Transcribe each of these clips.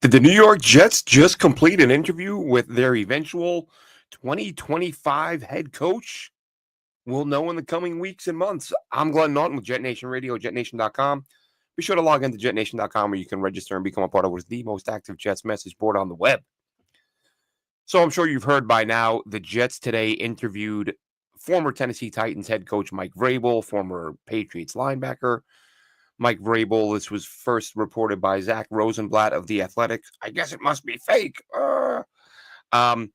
Did the New York Jets just complete an interview with their eventual 2025 head coach? We'll know in the coming weeks and months. I'm Glenn Naughton with Jet Nation Radio, jetnation.com. Be sure to log into jetnation.com where you can register and become a part of what is the most active Jets message board on the web. So I'm sure you've heard by now the Jets today interviewed former Tennessee Titans head coach Mike Vrabel, former Patriots linebacker Mike Vrabel. This was first reported by Zach Rosenblatt of The Athletic. I guess it must be fake. Um,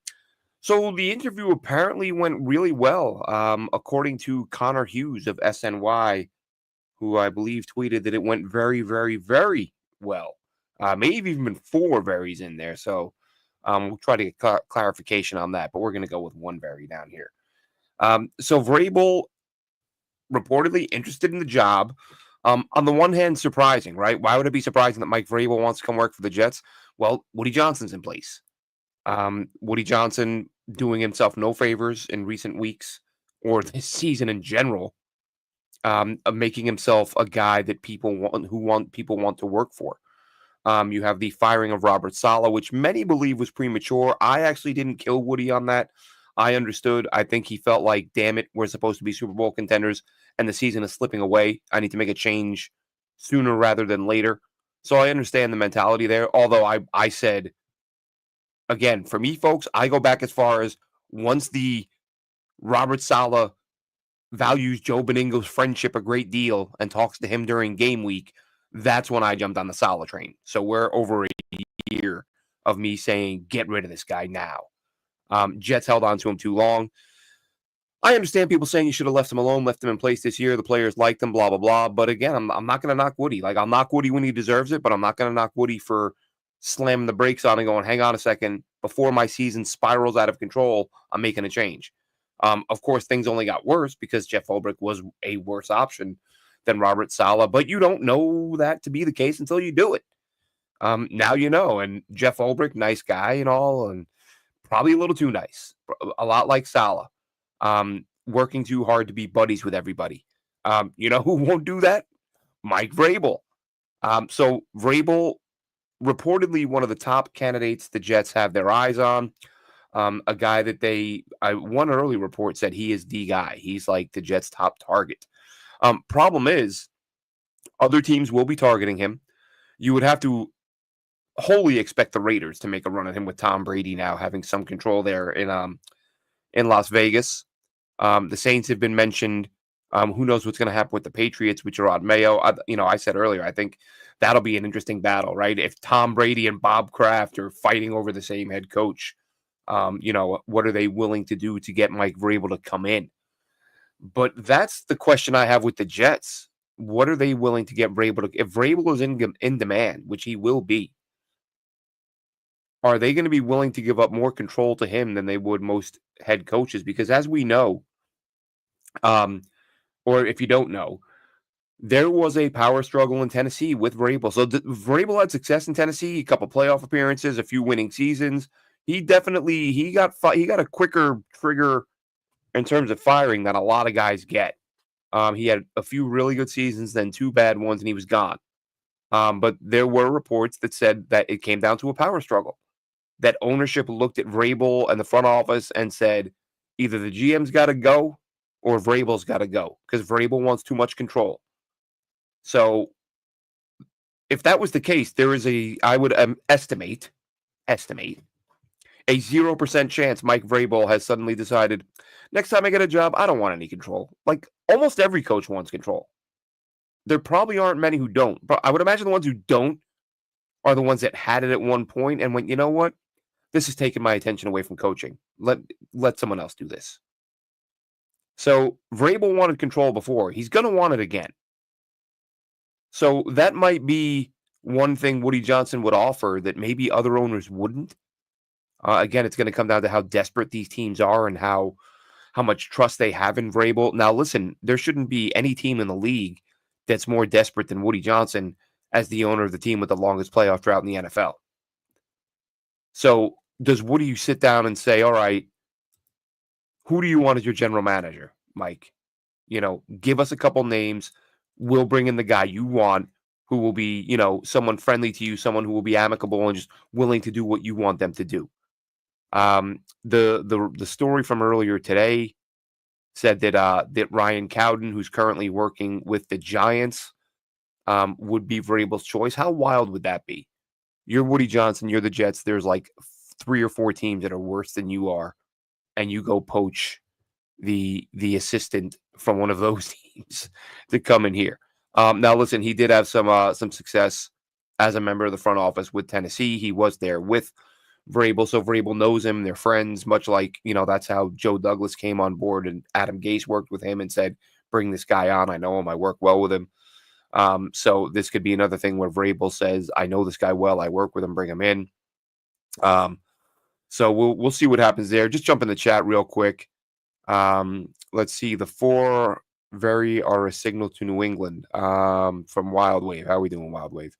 so the interview apparently went really well, according to Connor Hughes of SNY, who I believe tweeted that it went very, very, very well. Maybe even 4 varies in there. So we'll try to get clarification on that, but we're going to go with 1 vary down here. So Vrabel reportedly interested in the job. On the one hand, surprising, right? Why would it be surprising that Mike Vrabel wants to come work for the Jets? Well, Woody Johnson's in place. Woody Johnson doing himself no favors in recent weeks or this season in general, of making himself a guy that people want to work for. You have the firing of Robert Saleh, which many believe was premature. I actually didn't kill Woody on that. I understood. I think he felt like, damn it, we're supposed to be Super Bowl contenders, and the season is slipping away. I need to make a change sooner rather than later. So I understand the mentality there. Although I said, again, for me, folks, I go back as far as once the Robert Saleh values Joe Beningo's friendship a great deal and talks to him during game week, that's when I jumped on the Saleh train. So we're over a year of me saying, get rid of this guy now. Jets held on to him too long. I understand people saying you should have left him alone, left him in place this year. The players liked him, blah, blah, blah. But again, I'm not going to knock Woody. Like, I'll knock Woody when he deserves it, but I'm not going to knock Woody for slamming the brakes on and going, hang on a second, before my season spirals out of control, I'm making a change. Of course, things only got worse because Jeff Ulbrich was a worse option than Robert Saleh, but you don't know that to be the case until you do it. Now you know, and Jeff Ulbrich, nice guy and all, and probably a little too nice, a lot like Saleh, working too hard to be buddies with everybody. You know who won't do that? Mike Vrabel. So Vrabel, reportedly one of the top candidates the Jets have their eyes on. A guy that one early report said he is the guy. He's like the Jets' top target. Problem is, other teams will be targeting him. You would have to wholly expect the Raiders to make a run at him with Tom Brady now having some control there in Las Vegas. The Saints have been mentioned. Who knows what's going to happen with the Patriots with Gerard Mayo? I said earlier, I think that'll be an interesting battle, right? If Tom Brady and Bob Kraft are fighting over the same head coach, what are they willing to do to get Mike Vrabel to come in? But that's the question I have with the Jets. What are they willing to get Vrabel to? If Vrabel is in demand, which he will be, are they going to be willing to give up more control to him than they would most head coaches? Because as we know, or if you don't know, there was a power struggle in Tennessee with Vrabel. So Vrabel had success in Tennessee, a couple playoff appearances, a few winning seasons. He got a quicker trigger in terms of firing than a lot of guys get. He had a few really good seasons, then 2 bad ones, and he was gone. But there were reports that said that it came down to a power struggle. That ownership looked at Vrabel and the front office and said, either the GM's got to go or Vrabel's got to go because Vrabel wants too much control. So if that was the case, there is I would estimate a 0% chance Mike Vrabel has suddenly decided, next time I get a job, I don't want any control. Like almost every coach wants control. There probably aren't many who don't, but I would imagine the ones who don't are the ones that had it at one point and went, you know what? This is taking my attention away from coaching. Let someone else do this. So Vrabel wanted control before. He's going to want it again. So that might be one thing Woody Johnson would offer that maybe other owners wouldn't. Again, it's going to come down to how desperate these teams are and how much trust they have in Vrabel. Now, listen, there shouldn't be any team in the league that's more desperate than Woody Johnson as the owner of the team with the longest playoff drought in the NFL. So does Woody sit down and say, all right, who do you want as your general manager, Mike? Give us a couple names. We'll bring in the guy you want. who will be, someone friendly to you, someone who will be amicable and just willing to do what you want them to do. The story from earlier today said that Ryan Cowden, who's currently working with the Giants, would be Vrabel's choice. How wild would that be? You're Woody Johnson, you're the Jets. There's like 3 or 4 teams that are worse than you are, and you go poach the assistant from one of those teams to come in here. Now listen, he did have some success as a member of the front office with Tennessee. He was there with Vrabel, so Vrabel knows him. They're friends, much like, that's how Joe Douglas came on board and Adam Gase worked with him and said, bring this guy on. I know him. I work well with him. So this could be another thing where Vrabel says, I know this guy well. I work with him. Bring him in. So we'll see what happens there. Just jump in the chat real quick. Let's see. The 4 are a signal to New England from Wild Wave. How are we doing, Wild Wave?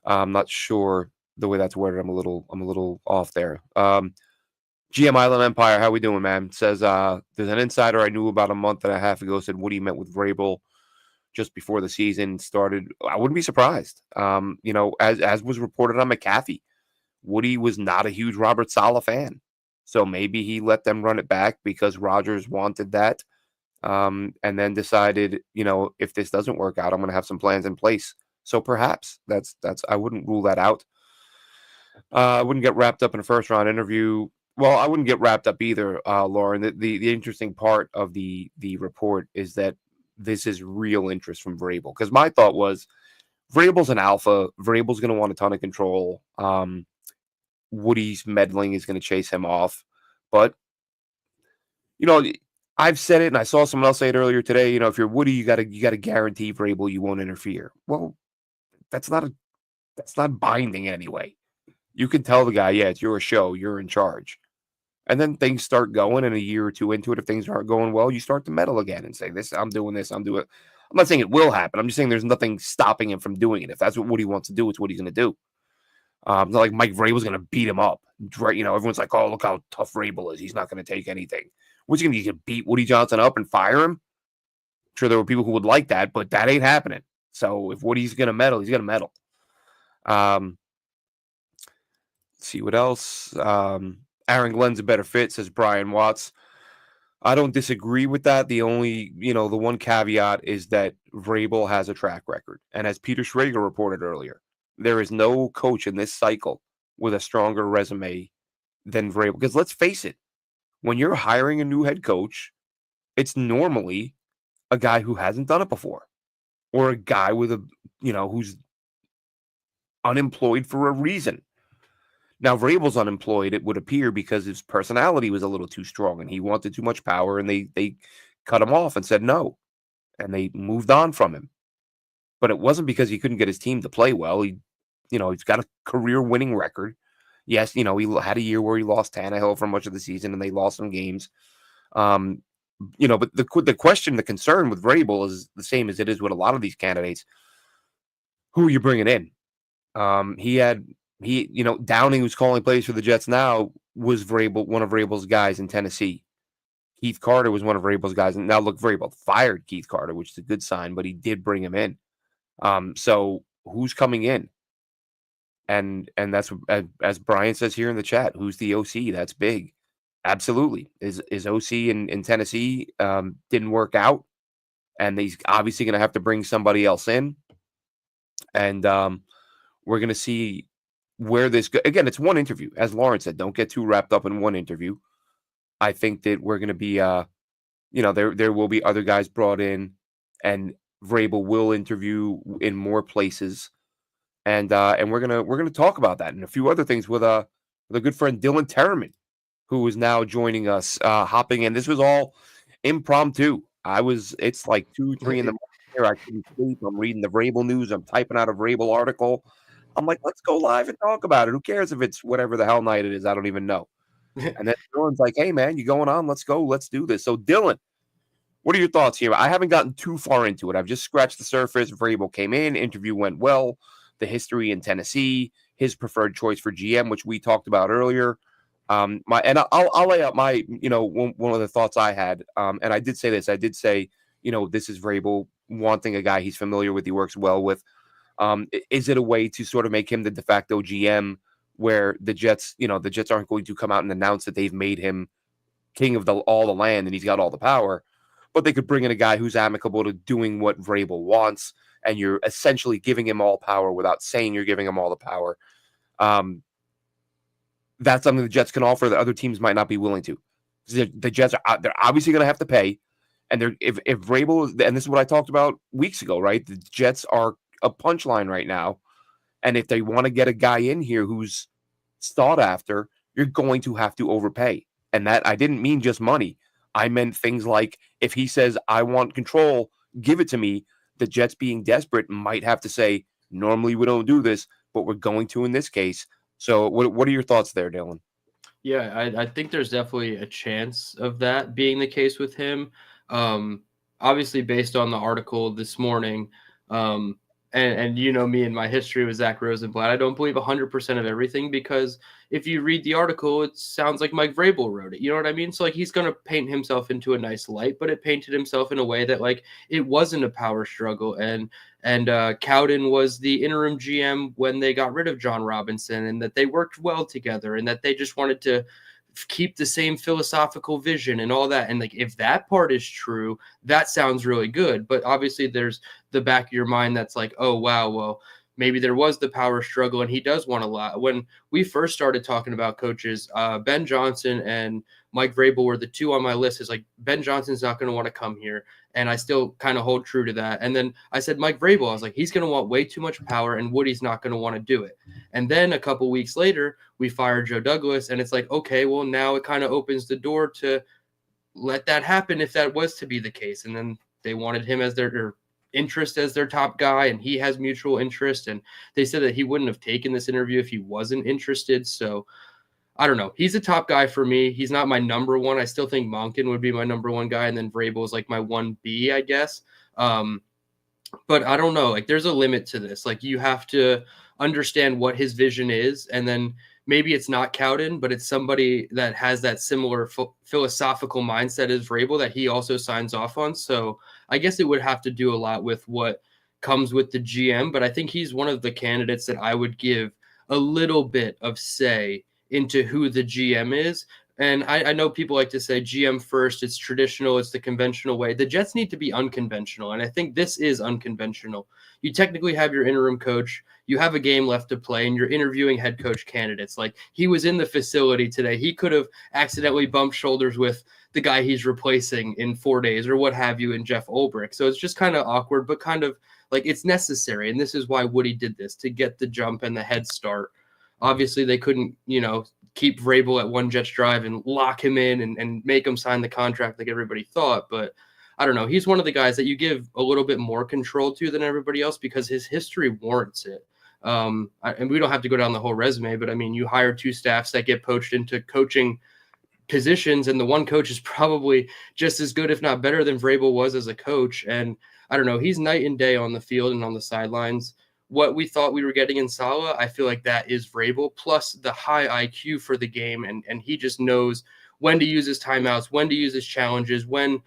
I'm not sure the way that's worded. I'm a little off there. GM Island Empire, how we doing, man? Says there's an insider I knew about a month and a half ago said Woody met with Vrabel just before the season started. I wouldn't be surprised. As was reported on McAfee, Woody was not a huge Robert Saleh fan. So maybe he let them run it back because Rodgers wanted that. And then decided, if this doesn't work out, I'm going to have some plans in place. So perhaps that's I wouldn't rule that out. I wouldn't get wrapped up in a first round interview. Well, I wouldn't get wrapped up either, Lauren. The interesting part of the report is that this is real interest from Vrabel. Because my thought was Vrabel's an alpha. Vrabel's going to want a ton of control. Woody's meddling is going to chase him off. But, I've said it and I saw someone else say it earlier today. If you're Woody, you got to guarantee Vrabel you won't interfere. Well, that's not binding anyway. You can tell the guy, yeah, it's your show, you're in charge. And then things start going, and a year or two into it, if things aren't going well, you start to meddle again and say, I'm doing this, I'm doing it. I'm not saying it will happen. I'm just saying there's nothing stopping him from doing it. If that's what Woody wants to do, it's what he's going to do. It's not like Mike Vrabel's going to beat him up. Everyone's like, oh, look how tough Vrabel is. He's not going to take anything. What's he going to do? He's going to beat Woody Johnson up and fire him? I'm sure there were people who would like that, but that ain't happening. So if Woody's going to meddle, he's going to meddle. See what else. Aaron Glenn's a better fit, says Brian Watts. I don't disagree with that. The only, the one caveat is that Vrabel has a track record. And as Peter Schrager reported earlier, there is no coach in this cycle with a stronger resume than Vrabel. Because let's face it, when you're hiring a new head coach, it's normally a guy who hasn't done it before. Or a guy with who's unemployed for a reason. Now, Vrabel's unemployed, it would appear, because his personality was a little too strong and he wanted too much power, and they cut him off and said no, and they moved on from him. But it wasn't because he couldn't get his team to play well. He's got a career-winning record. Yes, he had a year where he lost Tannehill for much of the season and they lost some games. But the question, the concern with Vrabel is the same as it is with a lot of these candidates. Who are you bringing in? Downing, who's calling plays for the Jets now, was one of Vrabel's guys in Tennessee. Keith Carter was one of Vrabel's guys. And now look, Vrabel fired Keith Carter, which is a good sign, but he did bring him in. So who's coming in? And that's, as Brian says here in the chat, who's the OC? That's big. Absolutely. Is OC in Tennessee didn't work out, and he's obviously going to have to bring somebody else in. And we're going to see where this again, it's one interview. As Lauren said, don't get too wrapped up in one interview. I think that we're going to be there will be other guys brought in, and Vrabel will interview in more places, and we're gonna talk about that and a few other things with a good friend Dylan Terraman, who is now joining us, hopping in. This was all impromptu. It's like 2-3 in the morning here. I couldn't sleep. I'm reading the Vrabel news. I'm typing out a Vrabel article. I'm like, let's go live and talk about it. Who cares if it's whatever the hell night it is? I don't even know. And then Dylan's like, hey, man, you going on? Let's go. Let's do this. So, Dylan, what are your thoughts here? I haven't gotten too far into it. I've just scratched the surface. Vrabel came in. Interview went well. The history in Tennessee. His preferred choice for GM, which we talked about earlier. I'll lay out my, one of the thoughts I had. And I did say this. I did say, this is Vrabel wanting a guy he's familiar with, he works well with. Is it a way to sort of make him the de facto GM where the Jets aren't going to come out and announce that they've made him king of all the land and he's got all the power, but they could bring in a guy who's amicable to doing what Vrabel wants, and you're essentially giving him all power without saying you're giving him all the power. That's something the Jets can offer that other teams might not be willing to. The Jets they're obviously going to have to pay, and if Vrabel, and this is what I talked about weeks ago, right? The Jets are a punchline right now, and if they want to get a guy in here who's sought after, you're going to have to overpay. And that I didn't mean just money. I meant things like if he says, I want control, give it to me, the Jets being desperate might have to say, normally we don't do this, but we're going to in this case. So what are your thoughts there, Dylan? Yeah, I think there's definitely a chance of that being the case with him. Obviously, based on the article this morning, and you know me and my history with Zach Rosenblatt, I don't believe 100% of everything, because if you read the article, it sounds like Mike Vrabel wrote it. You know what I mean? So like he's going to paint himself into a nice light, but it painted himself in a way that like it wasn't a power struggle. And Cowden was the interim GM when they got rid of John Robinson, and that they worked well together, and that they just wanted to keep the same philosophical vision and all that. And like if that part is true, that sounds really good. But obviously there's the back of your mind that's like, oh wow, well maybe there was the power struggle and he does want a lot. When we first started talking about coaches, Ben Johnson and Mike Vrabel were the two on my list. Is like, Ben Johnson's not going to want to come here, and I still kind of hold true to that. And then I said Mike Vrabel, I was like, he's going to want way too much power, and Woody's not going to want to do it. And then a couple weeks later, we fired Joe Douglas, and it's like, okay, well now it kind of opens the door to let that happen if that was to be the case. And then they wanted him as their interest as their top guy, and he has mutual interest, and they said that he wouldn't have taken this interview if he wasn't interested. So I don't know. He's a top guy for me. He's not my number one. I still think Monken would be my number one guy, and then Vrabel is like my 1B, I guess. But I don't know. Like, there's a limit to this. Like, you have to understand what his vision is, and then maybe it's not Cowden, but it's somebody that has that similar philosophical mindset as Vrabel that he also signs off on. So I guess it would have to do a lot with what comes with the GM, but I think he's one of the candidates that I would give a little bit of say into who the GM is. And I know people like to say GM first, it's traditional, it's the conventional way. The Jets need to be unconventional, and I think this is unconventional. You technically have your interim coach, you have a game left to play, and you're interviewing head coach candidates. Like, he was in the facility today. He could have accidentally bumped shoulders with the guy he's replacing in 4 days or what have you in Jeff Ulbrich. So it's just kind of awkward, but kind of like it's necessary. And this is why Woody did this, to get the jump and the head start. Obviously, they couldn't, keep Vrabel at one Jets drive and lock him in and make him sign the contract like everybody thought. But I don't know. He's one of the guys that you give a little bit more control to than everybody else because his history warrants it. And we don't have to go down the whole resume, but I mean, you hire two staffs that get poached into coaching positions, and the one coach is probably just as good, if not better, than Vrabel was as a coach. And I don't know. He's night and day on the field and on the sidelines. What we thought we were getting in Saleh, I feel like that is Vrabel, plus the high IQ for the game. And he just knows when to use his timeouts, when to use his challenges, when,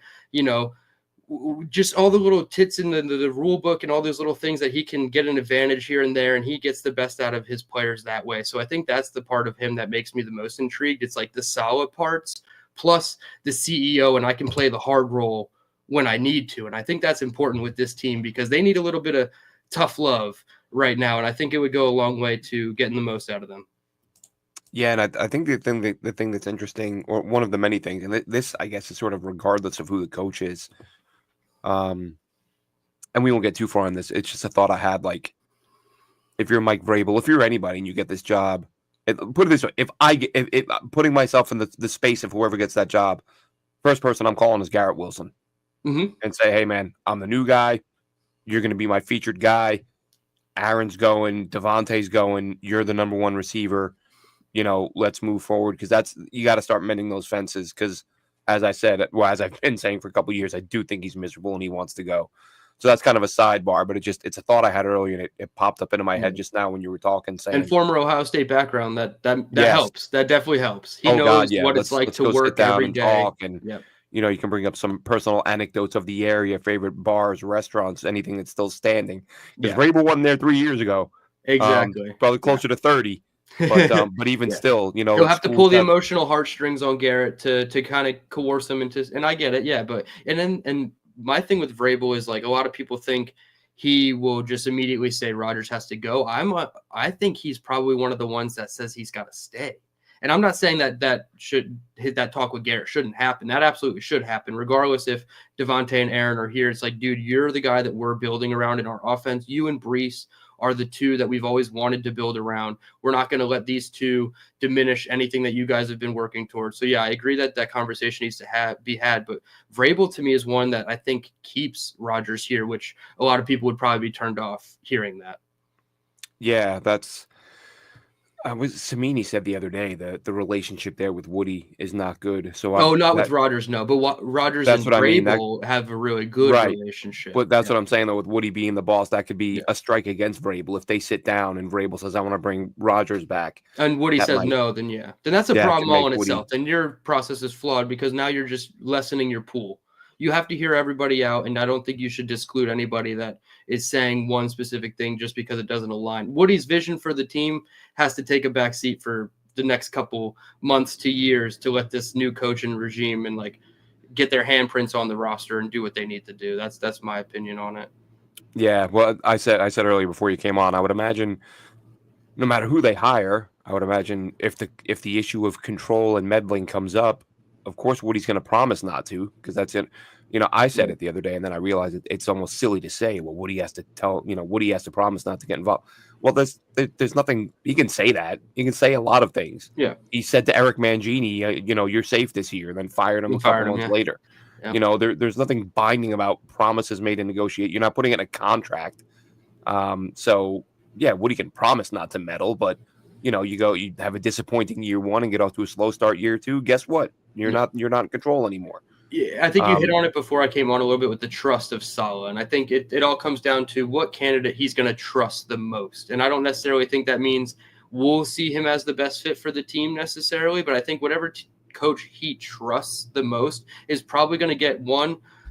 just all the little tits in the rule book and all those little things that he can get an advantage here and there. And he gets the best out of his players that way. So I think that's the part of him that makes me the most intrigued. It's like the Saleh parts plus the CEO, and I can play the hard role when I need to. And I think that's important with this team because they need a little bit of tough love right now, and I think it would go a long way to getting the most out of them. Yeah, and I think the thing that's interesting, or one of the many things, and this I guess is sort of regardless of who the coach is, and we won't get too far on this. It's just a thought I had. Like, if you're Mike Vrabel, if you're anybody, and you get this job, put it this way: if putting myself in the space of whoever gets that job, first person I'm calling is Garrett Wilson, and say, hey man, I'm the new guy. You're going to be my featured guy. Aaron's going. Devontae's going. You're the number one receiver. Let's move forward because you got to start mending those fences because, as I said, as I've been saying for a couple of years, I do think he's miserable and he wants to go. So that's kind of a sidebar, but it's a thought I had earlier and it popped up into my head just now when you were talking. Saying, and former Ohio State background, that yes. helps. That definitely helps. He knows what it's like to work every day. And, You know, you can bring up some personal anecdotes of the area, favorite bars, restaurants, anything that's still standing. Because Yeah, Vrabel wasn't there 3 years ago. exactly. Probably Yeah. closer to 30. But even Yeah. still, you know, He'll have to schools pull the have emotional heartstrings on Garrett to kind of coerce him into, and I get it, yeah. But and my thing with Vrabel is like a lot of people think he will just immediately say Rodgers has to go. I think he's probably one of the ones that says he's got to stay. And I'm not saying that should hit that talk with Garrett shouldn't happen. That absolutely should happen, regardless if Devontae and Aaron are here. It's like, dude, you're the guy that we're building around in our offense. You and Brees are the two that we've always wanted to build around. We're not going to let these two diminish anything that you guys have been working towards. So yeah, I agree that that conversation needs to be had. But Vrabel to me is one that I think keeps Rodgers here, which a lot of people would probably be turned off hearing that. yeah, that's Samini said the other day that the relationship there with Woody is not good. So Oh, not with Rodgers, no. But Rodgers that's and what I mean. That Vrabel have a really good right. relationship. But that's Yeah, what I'm saying though, with Woody being the boss, that could be yeah. a strike against Vrabel. If they sit down and Vrabel says, I want to bring Rodgers back, And Woody that says might no, then yeah. Then that's a yeah, could problem all make in Woody itself. Then your process is flawed because now you're just lessening your pool. You have to hear everybody out, and I don't think you should exclude anybody that is saying one specific thing just because it doesn't align. Woody's vision for the team has to take a back seat for the next couple months to years to let this new coach and regime and like get their handprints on the roster and do what they need to do. That's my opinion on it. yeah, well I said earlier before you came on, I would imagine no matter who they hire, I would imagine if the issue of control and meddling comes up, of course Woody's going to promise not to because that's it. You know, I said Yeah. it the other day, and then I realized it's almost silly to say. Well, Woody has to tell Woody has to promise not to get involved. Well, there's nothing he can say that. He can say a lot of things. Yeah. He said to Eric Mangini, you're safe this year, and then fired him We a couple fired him, months yeah. later. Yeah. There's nothing binding about promises made and negotiate. You're not putting it in a contract. So yeah, Woody can promise not to meddle, but you have a disappointing year one and get off to a slow start year two. Guess what? You're Yeah. not in control anymore. Yeah, I think you hit on it before I came on a little bit with the trust of Salah. And I think it all comes down to what candidate he's going to trust the most. And I don't necessarily think that means we'll see him as the best fit for the team necessarily, but I think whatever coach he trusts the most is probably going to get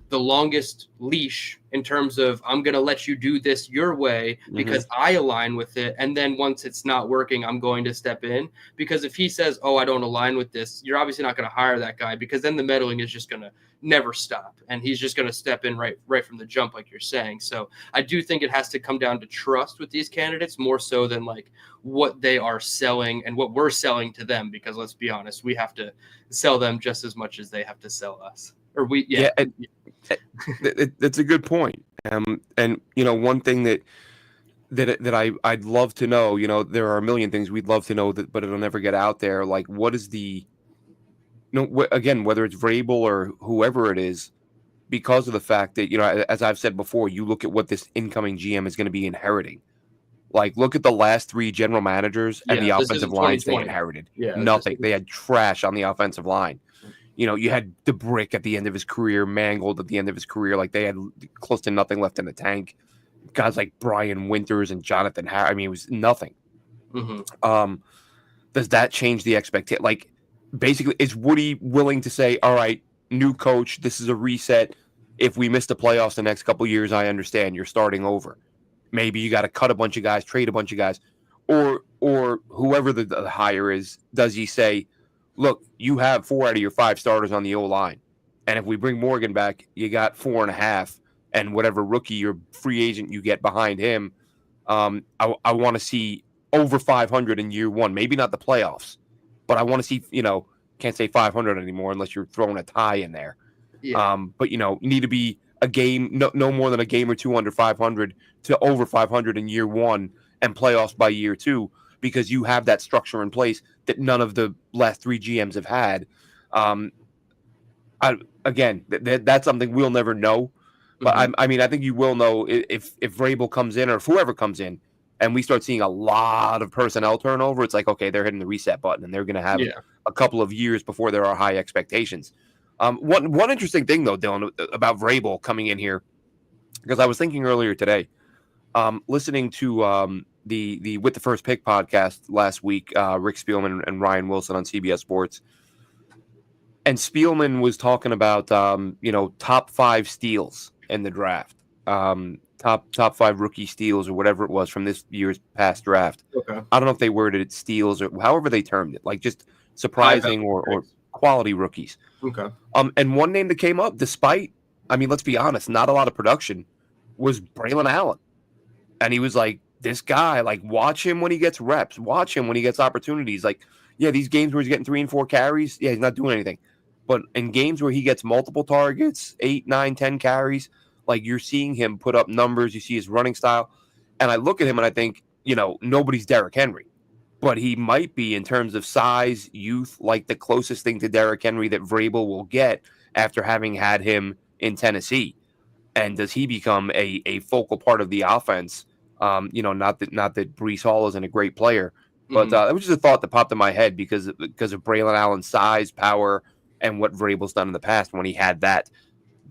the longest leash in terms of I'm going to let you do this your way because I align with it. And then once it's not working, I'm going to step in. Because if he says, oh, I don't align with this, you're obviously not going to hire that guy because then the meddling is just going to never stop. And he's just going to step in right from the jump, like you're saying. So I do think it has to come down to trust with these candidates more so than like what they are selling and what we're selling to them. Because let's be honest, we have to sell them just as much as they have to sell us. Or It's a good point. And one thing I'd love to know. There are a million things we'd love to know but it'll never get out there. Like, what is again, whether it's Vrabel or whoever it is, because of the fact that as I've said before, you look at what this incoming GM is going to be inheriting. Like, look at the last three general managers and the this offensive isn't lines they 2020. inherited. Yeah, Nothing. They had trash on the offensive line. You had DeBrick at the end of his career, Mangold at the end of his career. Like, they had close to nothing left in the tank. Guys like Brian Winters and Jonathan Harris. I mean, it was nothing. Does that change the expectation? Like, basically, is Woody willing to say, all right, new coach, this is a reset. If we miss the playoffs the next couple of years, I understand you're starting over. Maybe you got to cut a bunch of guys, trade a bunch of guys, or whoever the hire is. Does he say, look, you have 4 out of your 5 starters on the O line, and if we bring Morgan back, you got 4.5, and whatever rookie or free agent you get behind him. I want to see over 500 in year one. Maybe not the playoffs, but I want to see. Can't say 500 anymore unless you're throwing a tie in there. Yeah. But you need to be a game, no more than a game or two under 500 to over 500 in year one and playoffs by year two, because you have that structure in place that none of the last 3 GMs have had. That's something we'll never know. But I mean, I think you will know if Vrabel comes in or if whoever comes in, and we start seeing a lot of personnel turnover. It's like, okay, they're hitting the reset button, and they're going to have a couple of years before there are high expectations. One interesting thing though, Dylan, about Vrabel coming in here, because I was thinking earlier today, listening to the With the First Pick podcast last week, Rick Spielman and Ryan Wilson on CBS Sports, And Spielman was talking about top 5 steals in the draft, top 5 rookie steals or whatever it was from this year's past draft. Okay. I don't know if they worded it steals or however they termed it, like just High surprising value or picks. quality rookies. Okay. And one name that came up, despite, I mean, let's be honest, not a lot of production, was Braylon Allen. And he was like, this guy, like, watch him when he gets reps, watch him when he gets opportunities. Like, yeah, these games where he's getting 3 and 4 carries, yeah, he's not doing anything. But in games where he gets multiple targets, 8, 9, 10 carries, like, you're seeing him put up numbers. You see his running style. And I look at him and I think, nobody's Derrick Henry. But he might be, in terms of size, youth, like the closest thing to Derrick Henry that Vrabel will get after having had him in Tennessee. And does he become a focal part of the offense? Not that Breece Hall isn't a great player, but it was just a thought that popped in my head because of Braylon Allen's size, power, and what Vrabel's done in the past when he had that.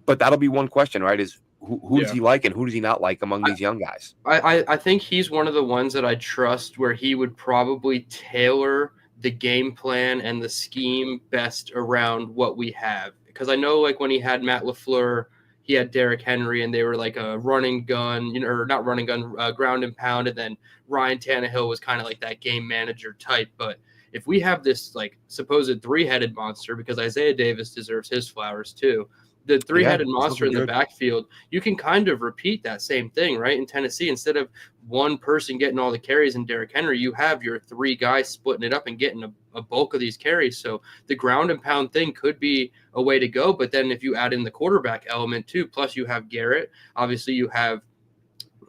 But that'll be one question, right? Is who does he like and who does he not like among these young guys? I think he's one of the ones that I trust where he would probably tailor the game plan and the scheme best around what we have. Because I know, like, when he had Matt LaFleur, he had Derrick Henry, and they were like a running gun, or not running gun, ground and pound. And then Ryan Tannehill was kind of like that game manager type. But if we have this, like, supposed 3-headed monster, because Isaiah Davis deserves his flowers too, the 3-headed monster in the backfield, you can kind of repeat that same thing, right? In Tennessee, instead of one person getting all the carries in Derrick Henry, you have your 3 guys splitting it up and getting a bulk of these carries. So the ground and pound thing could be a way to go. But then if you add in the quarterback element too, plus you have Garrett, obviously you have,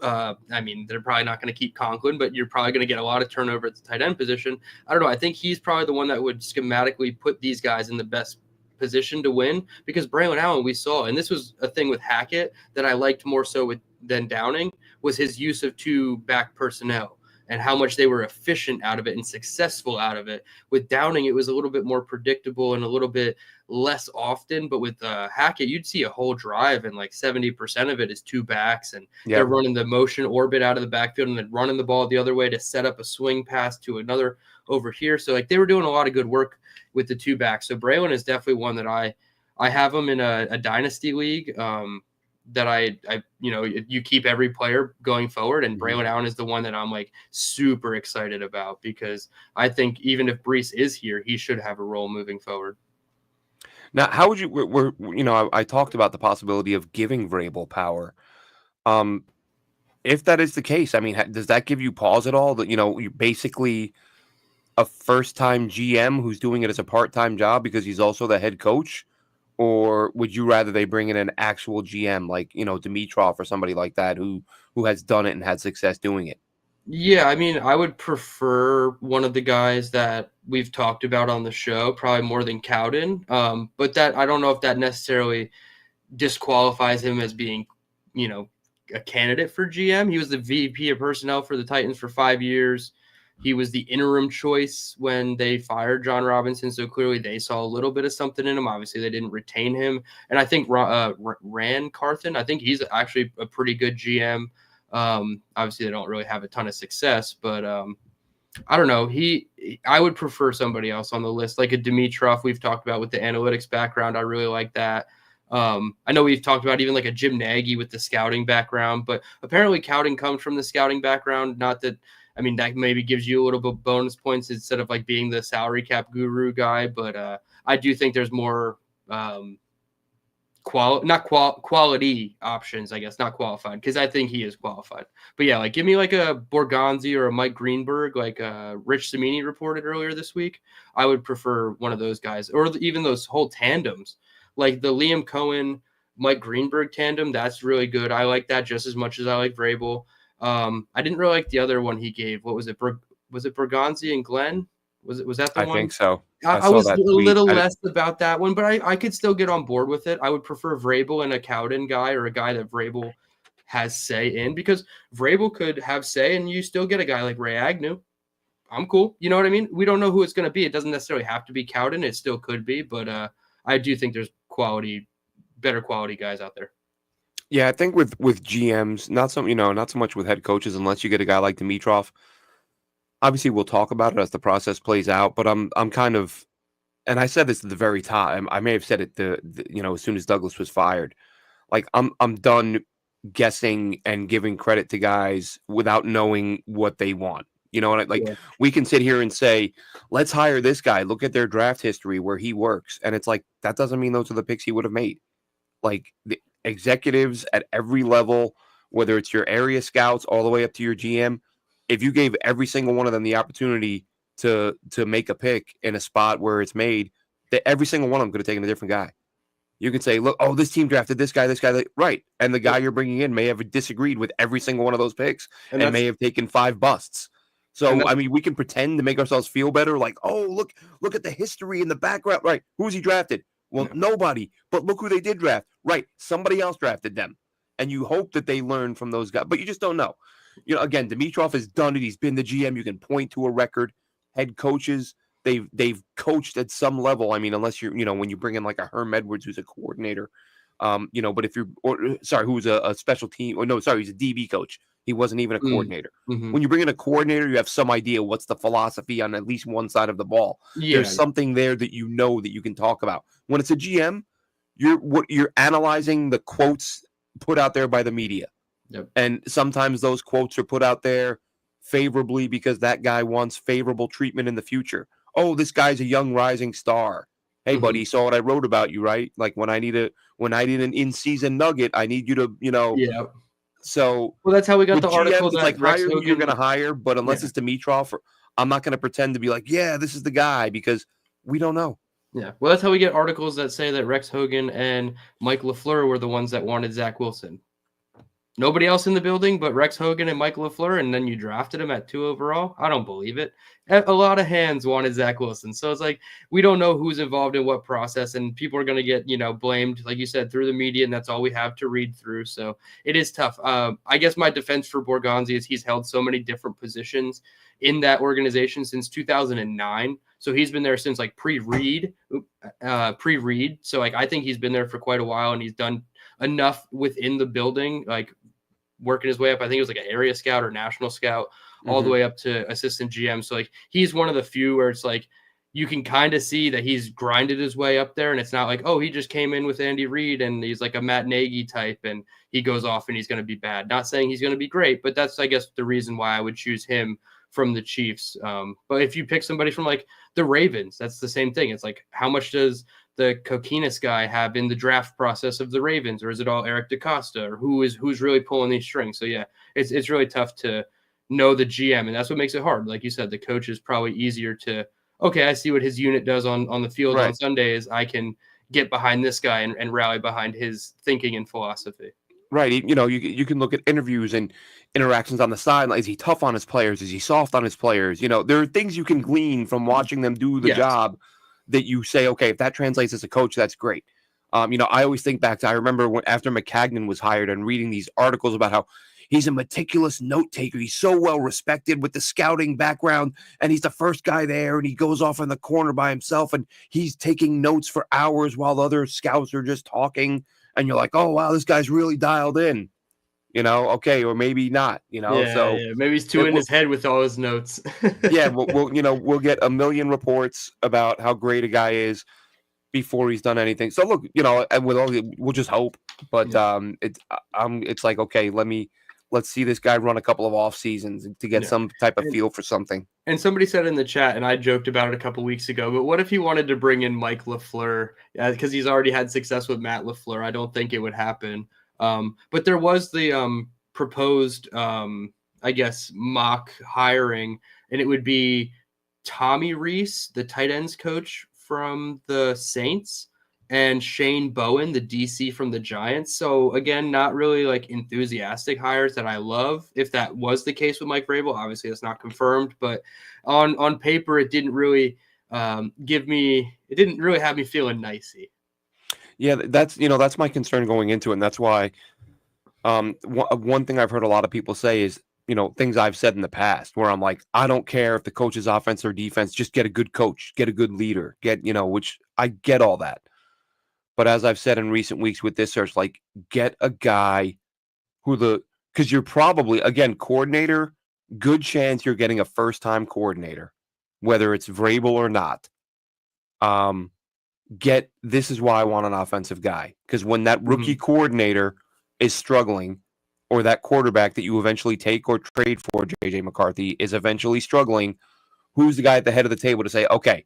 they're probably not going to keep Conklin, but you're probably going to get a lot of turnover at the tight end position. I don't know. I think he's probably the one that would schematically put these guys in the best position to win, because Braylon Allen, we saw, and this was a thing with Hackett that I liked more so than Downing, was his use of 2 back personnel and how much they were efficient out of it and successful out of it. With Downing, it was a little bit more predictable and a little bit less often, but with Hackett, you'd see a whole drive and like 70% of it is 2 backs, and they're running the motion orbit out of the backfield and then running the ball the other way to set up a swing pass to another over here. So like they were doing a lot of good work with the 2 backs. So Braylon is definitely one that I have him in a dynasty league that I you keep every player going forward, and Braylon Allen is the one that I'm like super excited about, because I think even if Breece is here, he should have a role moving forward. Now, how would you? I talked about the possibility of giving Vrabel power. If that is the case, I mean, does that give you pause at all? That you're basically a first-time GM who's doing it as a part-time job because he's also the head coach, or would you rather they bring in an actual GM like Dimitrov or somebody like that who has done it and had success doing it? Yeah, I mean, I would prefer one of the guys that we've talked about on the show, probably more than Cowden. But that, I don't know if that necessarily disqualifies him as being, a candidate for GM. He was the VP of personnel for the Titans for 5 years. He was the interim choice when they fired John Robinson, so clearly they saw a little bit of something in him. Obviously, they didn't retain him. And I think Ran Carthen, I think he's actually a pretty good GM. Obviously, they don't really have a ton of success, but I don't know. I would prefer somebody else on the list, like a Dimitrov we've talked about with the analytics background. I really like that. I know we've talked about even like a Jim Nagy with the scouting background, but apparently Cowden comes from the scouting background. Not that, I mean, that maybe gives you a little bit bonus points instead of like being the salary cap guru guy. But I do think there's more quality options, I guess, not qualified, because I think he is qualified. But yeah, like give me like a Borgonzi or a Mike Greenberg, like Rich Cimini reported earlier this week. I would prefer one of those guys, or even those whole tandems, like the Liam Cohen, Mike Greenberg tandem. That's really good. I like that just as much as I like Vrabel. I didn't really like the other one he gave. What was it? Was it Borgonzi and Glenn? Was that the one? I think so. I was a little less about that one, but I could still get on board with it. I would prefer Vrabel and a Cowden guy, or a guy that Vrabel has say in, because Vrabel could have say and you still get a guy like Ray Agnew. I'm cool. You know what I mean? We don't know who it's going to be. It doesn't necessarily have to be Cowden. It still could be, but I do think there's better quality guys out there. Yeah, I think with GMs, not so much with head coaches, unless you get a guy like Dimitrov. Obviously, we'll talk about it as the process plays out, but I'm kind of and I said this at the very top. I may have said it as soon as Douglas was fired. Like I'm done guessing and giving credit to guys without knowing what they want. Like Yeah. we can sit here and say, let's hire this guy. Look at their draft history where he works. And it's like, that doesn't mean those are the picks he would have made. Like the executives at every level, whether it's your area scouts all the way up to your GM, if you gave every single one of them the opportunity to make a pick in a spot where it's made, that every single one of them could have taken a different guy. You could say, look, this team drafted this guy, right. And the guy you're bringing in may have disagreed with every single one of those picks and may have taken 5 busts. So, I mean, we can pretend to make ourselves feel better. Like, look at the history in the background. Right. Who's he drafted? Well, nobody. But look who they did draft. Right. Somebody else drafted them. And you hope that they learn from those guys. But you just don't know. Again, Dimitrov has done it. He's been the GM. You can point to a record. Head coaches, they've coached at some level. I mean, unless you're, when you bring in like a Herm Edwards who's a coordinator, but if you're, who's a special team, he's a DB coach. He wasn't even a coordinator. Mm-hmm. When you bring in a coordinator, you have some idea what's the philosophy on at least one side of the ball. Yeah. There's something there that that you can talk about. When it's a GM, you're analyzing the quotes put out there by the media. Yep. And sometimes those quotes are put out there favorably because that guy wants favorable treatment in the future. Oh, this guy's a young rising star. Hey, buddy, saw what I wrote about you, right? Like when I need an in-season nugget, I need you to, Yeah. So, well, that's how we got the article. GMs, that like Rex hire Hogan, who you're going to hire, but unless it's Dimitrov, I'm not going to pretend to be like, yeah, this is the guy, because we don't know. Yeah, well, that's how we get articles that say that Rex Hogan and Mike LaFleur were the ones that wanted Zach Wilson. Nobody else in the building but Rex Hogan and Mike LaFleur, and then you drafted him at 2 overall? I don't believe it. A lot of hands wanted Zach Wilson. So it's like we don't know who's involved in what process, and people are going to get, blamed, like you said, through the media, and that's all we have to read through. So it is tough. I guess my defense for Borgonzi is he's held so many different positions in that organization since 2009. So he's been there since like pre-Reed. So like I think he's been there for quite a while, and he's done enough within the building, like working his way up. I think it was like an area scout or national scout, all the way up to assistant GM. So like he's one of the few where it's like you can kind of see that he's grinded his way up there, and it's not like, oh, he just came in with Andy Reid and he's like a Matt Nagy type and he goes off and he's going to be bad. Not saying he's going to be great, but that's, I guess, the reason why I would choose him from the Chiefs. But if you pick somebody from like the Ravens, that's the same thing. It's like, how much does the Kokinis guy have in the draft process of the Ravens, or is it all Eric DaCosta, or who's really pulling these strings? So yeah, it's really tough to know the GM, and that's what makes it hard. Like you said, the coach is probably easier to, okay, I see what his unit does on the field on Sundays. I can get behind this guy and rally behind his thinking and philosophy. Right. You can look at interviews and interactions on the sideline. Is he tough on his players? Is he soft on his players? There are things you can glean from watching them do the job that you say, okay, if that translates as a coach, that's great. I always think back to, I remember after McCagnon was hired and reading these articles about how he's a meticulous note taker. He's so well respected with the scouting background, and he's the first guy there, and he goes off in the corner by himself, and he's taking notes for hours while other scouts are just talking. And you're like, oh, wow, this guy's really dialed in, okay, or maybe not, so maybe he's too in his head with all his notes. Yeah, we'll get a million reports about how great a guy is before he's done anything. So look, and we'll just hope, but it's like, okay, let's see this guy run a couple of off seasons to get some type of feel for something. And somebody said in the chat, and I joked about it a couple weeks ago, but what if he wanted to bring in Mike LaFleur? Because he's already had success with Matt LaFleur. I don't think it would happen. But there was the proposed, I guess, mock hiring, and it would be Tommy Reese, the tight ends coach from the Saints, and Shane Bowen, the DC from the Giants. So again, not really like enthusiastic hires that I love. If that was the case with Mike Vrabel, obviously that's not confirmed, but on paper, it didn't really have me feeling nicey. Yeah, that's my concern going into it. And that's why one thing I've heard a lot of people say is, things I've said in the past where I'm like, I don't care if the coach is offense or defense, just get a good coach, get a good leader, which I get all that. But as I've said in recent weeks with this search, like, get a guy because you're probably, again, coordinator, good chance you're getting a first-time coordinator, whether it's Vrabel or not. This is why I want an offensive guy. Because when that rookie Mm-hmm. coordinator is struggling, or that quarterback that you eventually take or trade for, JJ McCarthy, is eventually struggling, who's the guy at the head of the table to say, okay,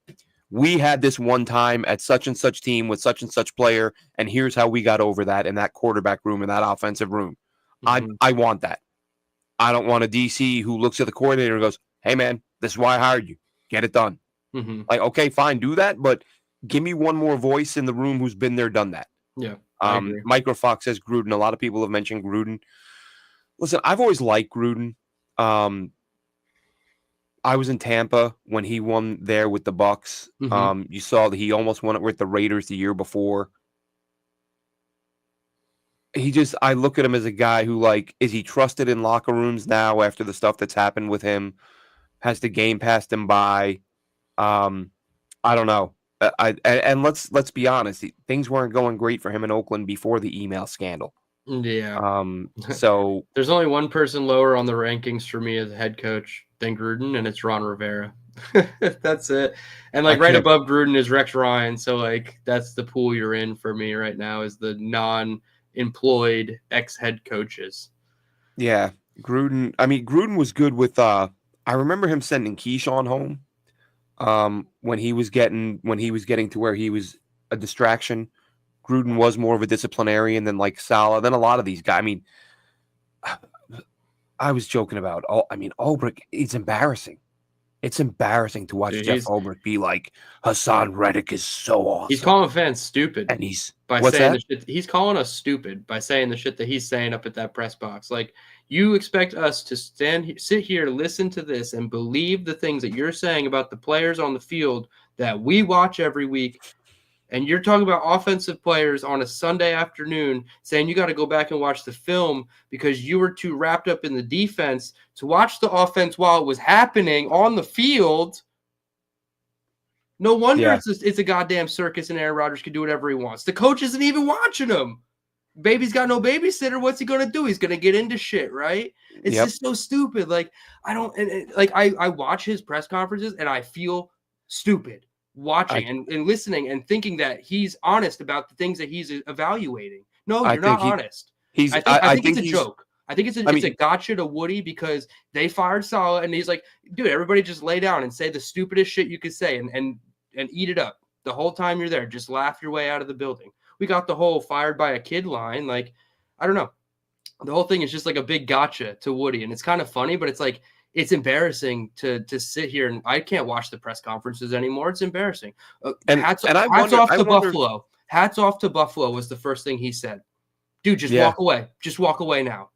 we had this one time at such and such team with such and such player, and here's how we got over that in that quarterback room, in that offensive room. Mm-hmm. I want that. I don't want a DC who looks at the coordinator and goes, hey, man, this is why I hired you. Get it done. Mm-hmm. Like, okay, fine, do that, but give me one more voice in the room who's been there, done that. Yeah, I agree. Microfox says Gruden. A lot of people have mentioned Gruden. Listen, I've always liked Gruden. I was in Tampa when he won there with the Bucks. Mm-hmm. You saw that he almost won it with the Raiders the year before. I look at him as a guy who, like, is he trusted in locker rooms now after the stuff that's happened with him? Has the game passed him by? I don't know. And let's be honest, things weren't going great for him in Oakland before the email scandal. Yeah. So there's only one person lower on the rankings for me as a head coach than Gruden, and it's Ron Rivera. That's it. And like right above Gruden is Rex Ryan. So like that's the pool you're in for me right now is the non-employed ex-head coaches. Yeah, Gruden. I mean, Gruden was good with. I remember him sending Keyshawn home. When he was getting to where he was a distraction. Gruden was more of a disciplinarian than like Saleh. Then a lot of these guys. I mean, I was joking about. Ulbrich. It's embarrassing. It's embarrassing to watch Jeff Ulbrich be like, Hassan Reddick is so awesome. He's calling fans stupid, and he's calling us stupid by saying the shit that he's saying up at that press box. Like, you expect us to sit here, listen to this, and believe the things that you're saying about the players on the field that we watch every week. And you're talking about offensive players on a Sunday afternoon saying you got to go back and watch the film because you were too wrapped up in the defense to watch the offense while it was happening on the field. No wonder it's a goddamn circus and Aaron Rodgers can do whatever he wants. The coach isn't even watching him. Baby's got no babysitter. What's he going to do? He's going to get into shit, right? It's just so stupid. Like, I watch his press conferences and I feel stupid watching and listening and thinking that he's honest about the things that he's evaluating. No, you're not honest. I think it's a joke. I think it's a gotcha to Woody because they fired Saleh and he's like, dude, everybody just lay down and say the stupidest shit you could say and eat it up. The whole time you're there, just laugh your way out of the building. We got the whole fired by a kid line. Like, I don't know. The whole thing is just like a big gotcha to Woody. And it's kind of funny, but it's like, it's embarrassing to sit here and I can't watch the press conferences anymore. It's embarrassing. Hats off to Buffalo. Hats off to Buffalo was the first thing he said. Dude, just walk away. Just walk away now.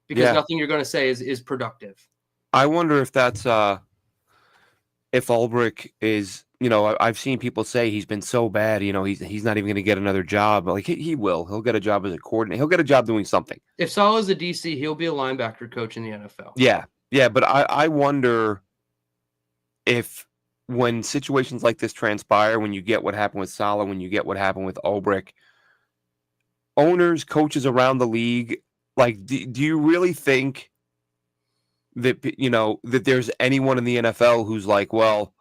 Because nothing you're going to say is productive. I wonder if that's if Ulbrich is, I've seen people say he's been so bad, he's not even going to get another job. Like he will. He'll get a job as a coordinator. He'll get a job doing something. If Saleh's a DC, he'll be a linebacker coach in the NFL. Yeah, but I wonder if when situations like this transpire, when you get what happened with Saleh, when you get what happened with Ulbrich, owners, coaches around the league, like, do you really think that, that there's anyone in the NFL who's like, well,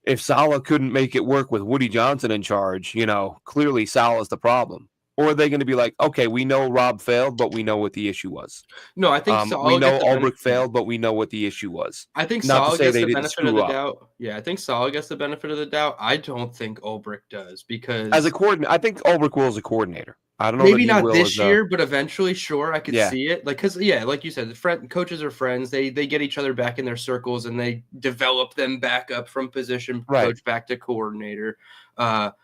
if Saleh couldn't make it work with Woody Johnson in charge, clearly Saleh's the problem? Or are they going to be like, okay, we know Rob failed, but we know what the issue was? No, I think we know Ulbrich failed, but we know what the issue was. I think Saleh gets the benefit of the doubt. Yeah, I think Saleh gets the benefit of the doubt. I don't think Ulbrich does because as a coordinator, I think Ulbrich will as a coordinator. I don't know. Maybe not this year, but eventually, sure, I could see it. Like, because like you said, coaches are friends. They get each other back in their circles and they develop them back up from position coach back to coordinator. But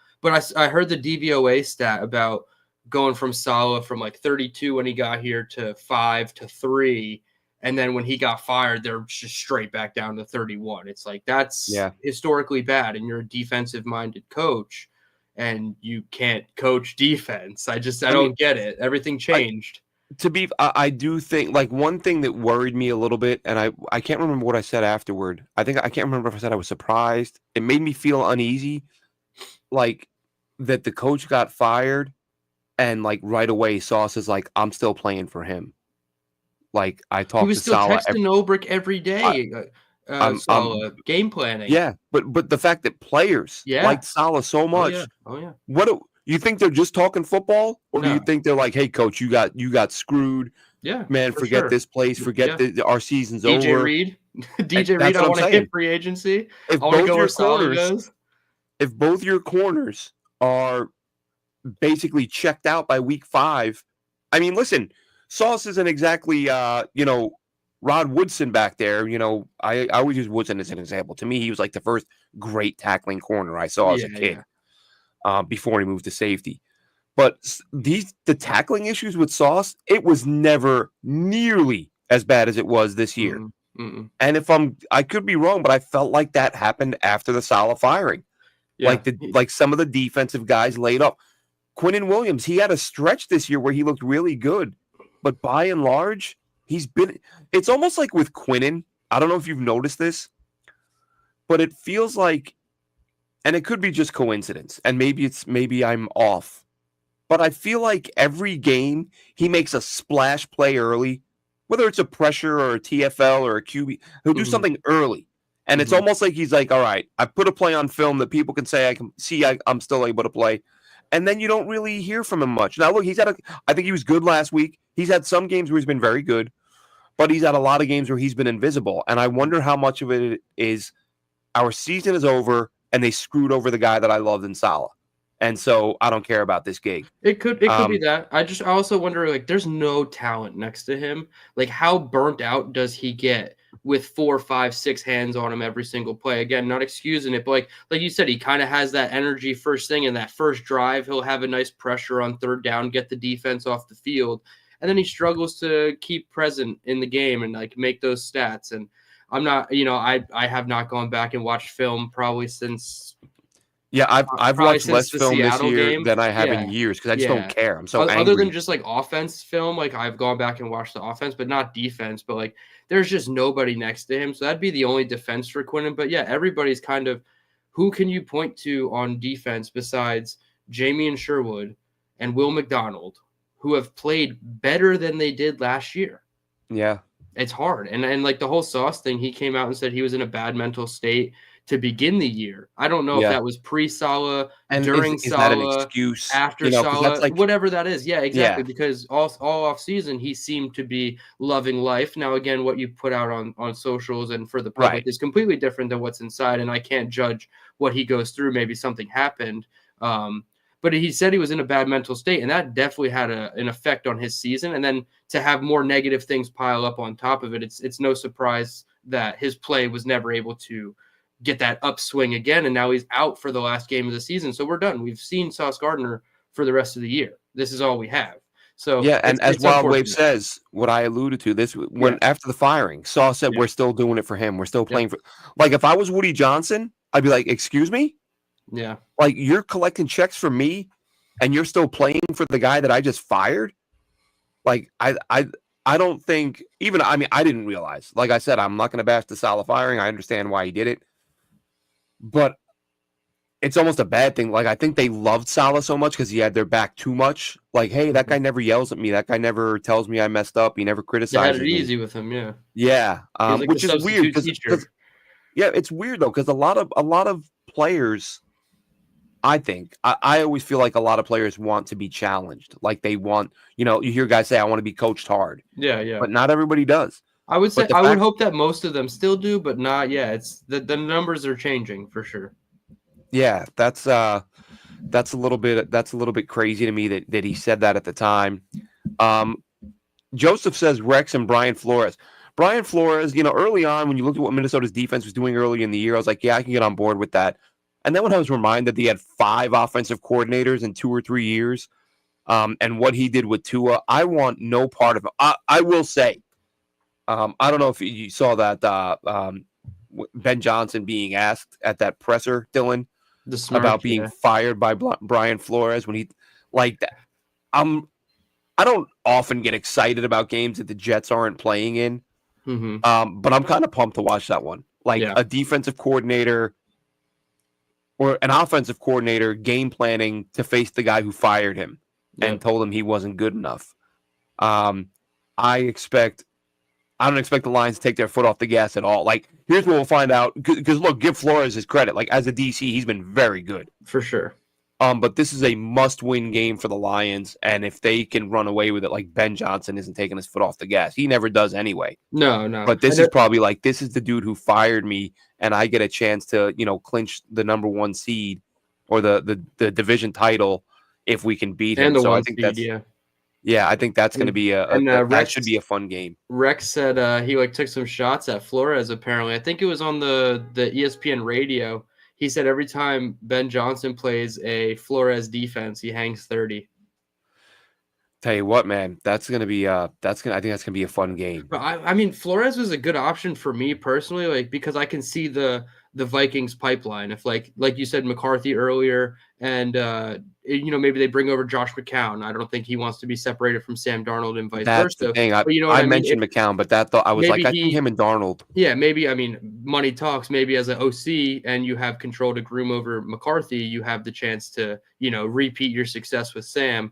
I heard the DVOA stat about going from Saleh from like 32 when he got here to 5 to 3. And then when he got fired, they're just straight back down to 31. It's like, that's historically bad. And you're a defensive minded coach and you can't coach defense. I don't get it. Everything changed. I do think like one thing that worried me a little bit, and I can't remember what I said afterward. I can't remember if I said I was surprised. It made me feel uneasy. Like that the coach got fired and like right away Sauce is like, I'm still playing for him. Like I talked to Saleh. He was still texting Ulbrich every day. Saleh, game planning. Yeah, but the fact that players liked Saleh so much, Oh yeah. what you think they're just talking football, or do you No. think they're like, hey, coach, you got screwed? Yeah, Man, for forget sure. this place, forget our season's DJ over. Reed, And DJ Reed, that's I what I'm want to hit saying. free agency. If I want to both go your where Saleh corners, goes. if both your corners are basically checked out by week 5, I mean, listen, Sauce isn't exactly Rod Woodson back there. I always use Woodson as an example. To me, he was like the first great tackling corner I saw as a kid before he moved to safety. But the tackling issues with Sauce, it was never nearly as bad as it was this year. And I could be wrong, but I felt like that happened after the Saleh firing. Yeah. Like some of the defensive guys laid off. Quinnen Williams, he had a stretch this year where he looked really good, but by and large, it's almost like with Quinnen, I don't know if you've noticed this, but it feels like, and it could be just coincidence, and maybe I'm off, but I feel like every game he makes a splash play early, whether it's a pressure or a TFL or a QB, he'll do something early. And it's almost like he's like, all right, I put a play on film that people can say I can see I'm still able to play. And then you don't really hear from him much. Now, look, I think he was good last week. He's had some games where he's been very good, but he's had a lot of games where he's been invisible. And I wonder how much of it is our season is over and they screwed over the guy that I loved in Saleh. And so I don't care about this gig. It could be that. I also wonder, like, there's no talent next to him. Like, how burnt out does he get with 4, 5, 6 hands on him every single play? Again, not excusing it, but like you said, he kind of has that energy first thing in that first drive. He'll have a nice pressure on third down, get the defense off the field, and then he struggles to keep present in the game and like make those stats. And I'm not, I have not gone back and watched film probably since. Yeah, I've watched less film this year game. than I have in years because I just don't care. I'm so angry. Other than just like offense film, like I've gone back and watched the offense, but not defense. But like there's just nobody next to him. So that'd be the only defense for Quinnen. But yeah, everybody's kind of, who can you point to on defense besides Jamie Sherwood and Will McDonald, who have played better than they did last year? Yeah. It's hard. And like the whole Sauce thing, he came out and said he was in a bad mental state to begin the year. I don't know if that was pre-Saleh, during is that an Saleh, excuse? after Saleh, like, whatever that is. Yeah, exactly. Because all off season, he seemed to be loving life. Now, again, what you put out on socials and for the public is completely different than what's inside. And I can't judge what he goes through. Maybe something happened. But he said he was in a bad mental state, and that definitely had an effect on his season. And then to have more negative things pile up on top of it, it's no surprise that his play was never able to get that upswing again, and now he's out for the last game of the season. So we're done. We've seen Sauce Gardner for the rest of the year. This is all we have. So yeah, and as Wild Wave says, what I alluded to this when after the firing, Sauce said we're still doing it for him. We're still playing for. Like if I was Woody Johnson, I'd be like, "Excuse me." Yeah. Like you're collecting checks from me, and you're still playing for the guy that I just fired. Like I don't think even. I mean, I didn't realize. Like I said, I'm not going to bash the Saleh firing. I understand why he did it. But it's almost a bad thing. Like, I think they loved Saleh so much because he had their back too much. Like, hey, that guy never yells at me. That guy never tells me I messed up. He never criticizes me. They had it easy with him, yeah. Yeah, like which is weird. Because yeah, it's weird, though, because a lot of players, I think, I always feel like a lot of players want to be challenged. Like, they want, you hear guys say, I want to be coached hard. Yeah, yeah. But not everybody does. I would say, I would hope that most of them still do, but not. Yeah, it's the numbers are changing for sure. Yeah, that's a little bit crazy to me that he said that at the time. Joseph says Rex and Brian Flores. Brian Flores, early on when you looked at what Minnesota's defense was doing early in the year, I was like, yeah, I can get on board with that. And then when I was reminded that he had 5 offensive coordinators in 2 or 3 years, and what he did with Tua, I want no part of it. I will say. I don't know if you saw that Ben Johnson being asked at that presser, Dylan, about being fired by Brian Flores when he like that. I don't often get excited about games that the Jets aren't playing in, but I'm kind of pumped to watch that one. Like a defensive coordinator or an offensive coordinator game planning to face the guy who fired him and told him he wasn't good enough. I expect I don't expect the Lions to take their foot off the gas at all. Like, here's what we'll find out. Because look, give Flores his credit. Like, as a DC, he's been very good. For sure. But this is a must-win game for the Lions, and if they can run away with it, like Ben Johnson isn't taking his foot off the gas. He never does anyway. No. But this is probably like, this is the dude who fired me, and I get a chance to, clinch the number 1 seed or the division title if we can beat him. And the so one I think seed, yeah, I think that's going to be that should be a fun game. Rex said he took some shots at Flores. Apparently, I think it was on the ESPN radio. He said every time Ben Johnson plays a Flores defense, he hangs 30. Tell you what, man, that's gonna be I think that's gonna be a fun game. But I mean, Flores was a good option for me personally, like because I can see the Vikings pipeline. If like you said, McCarthy earlier, and maybe they bring over Josh McCown. I don't think he wants to be separated from Sam Darnold and vice That's versa. the thing. But you know what I mentioned mean? McCown, but I was like, I think him and Darnold. Yeah, maybe. I mean, money talks. Maybe as an OC and you have control to groom over McCarthy, you have the chance to repeat your success with Sam.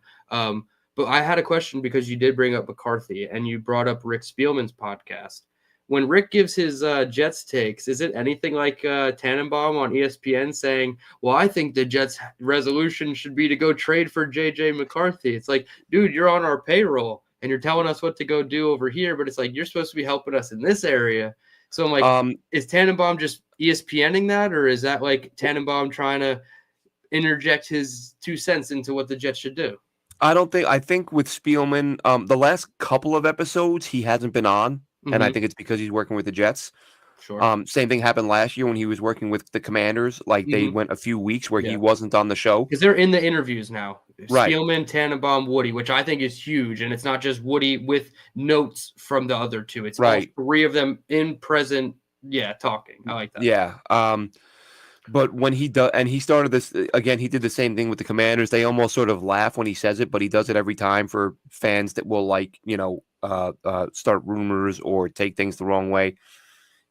But I had a question because you did bring up McCarthy and you brought up Rick Spielman's podcast. When Rick gives his Jets takes, is it anything like Tannenbaum on ESPN saying, well, I think the Jets resolution should be to go trade for J.J. McCarthy? It's like, dude, you're on our payroll and you're telling us what to go do over here, but it's like you're supposed to be helping us in this area. So I'm like, is Tannenbaum just ESPNing that, or is that like Tannenbaum trying to interject his 2 cents into what the Jets should do? I think with Spielman, the last couple of episodes he hasn't been on, and I think it's because he's working with the Jets. Sure. Same thing happened last year when he was working with the Commanders. Like they went a few weeks where he wasn't on the show. Because they're in the interviews now. Right. Spielman, Tannenbaum, Woody, which I think is huge. And it's not just Woody with notes from the other two. It's all 3 of them in present, talking. I like that. Yeah. But when he does, and he started this again, he did the same thing with the Commanders. They almost sort of laugh when he says it, but he does it every time for fans that will start rumors or take things the wrong way.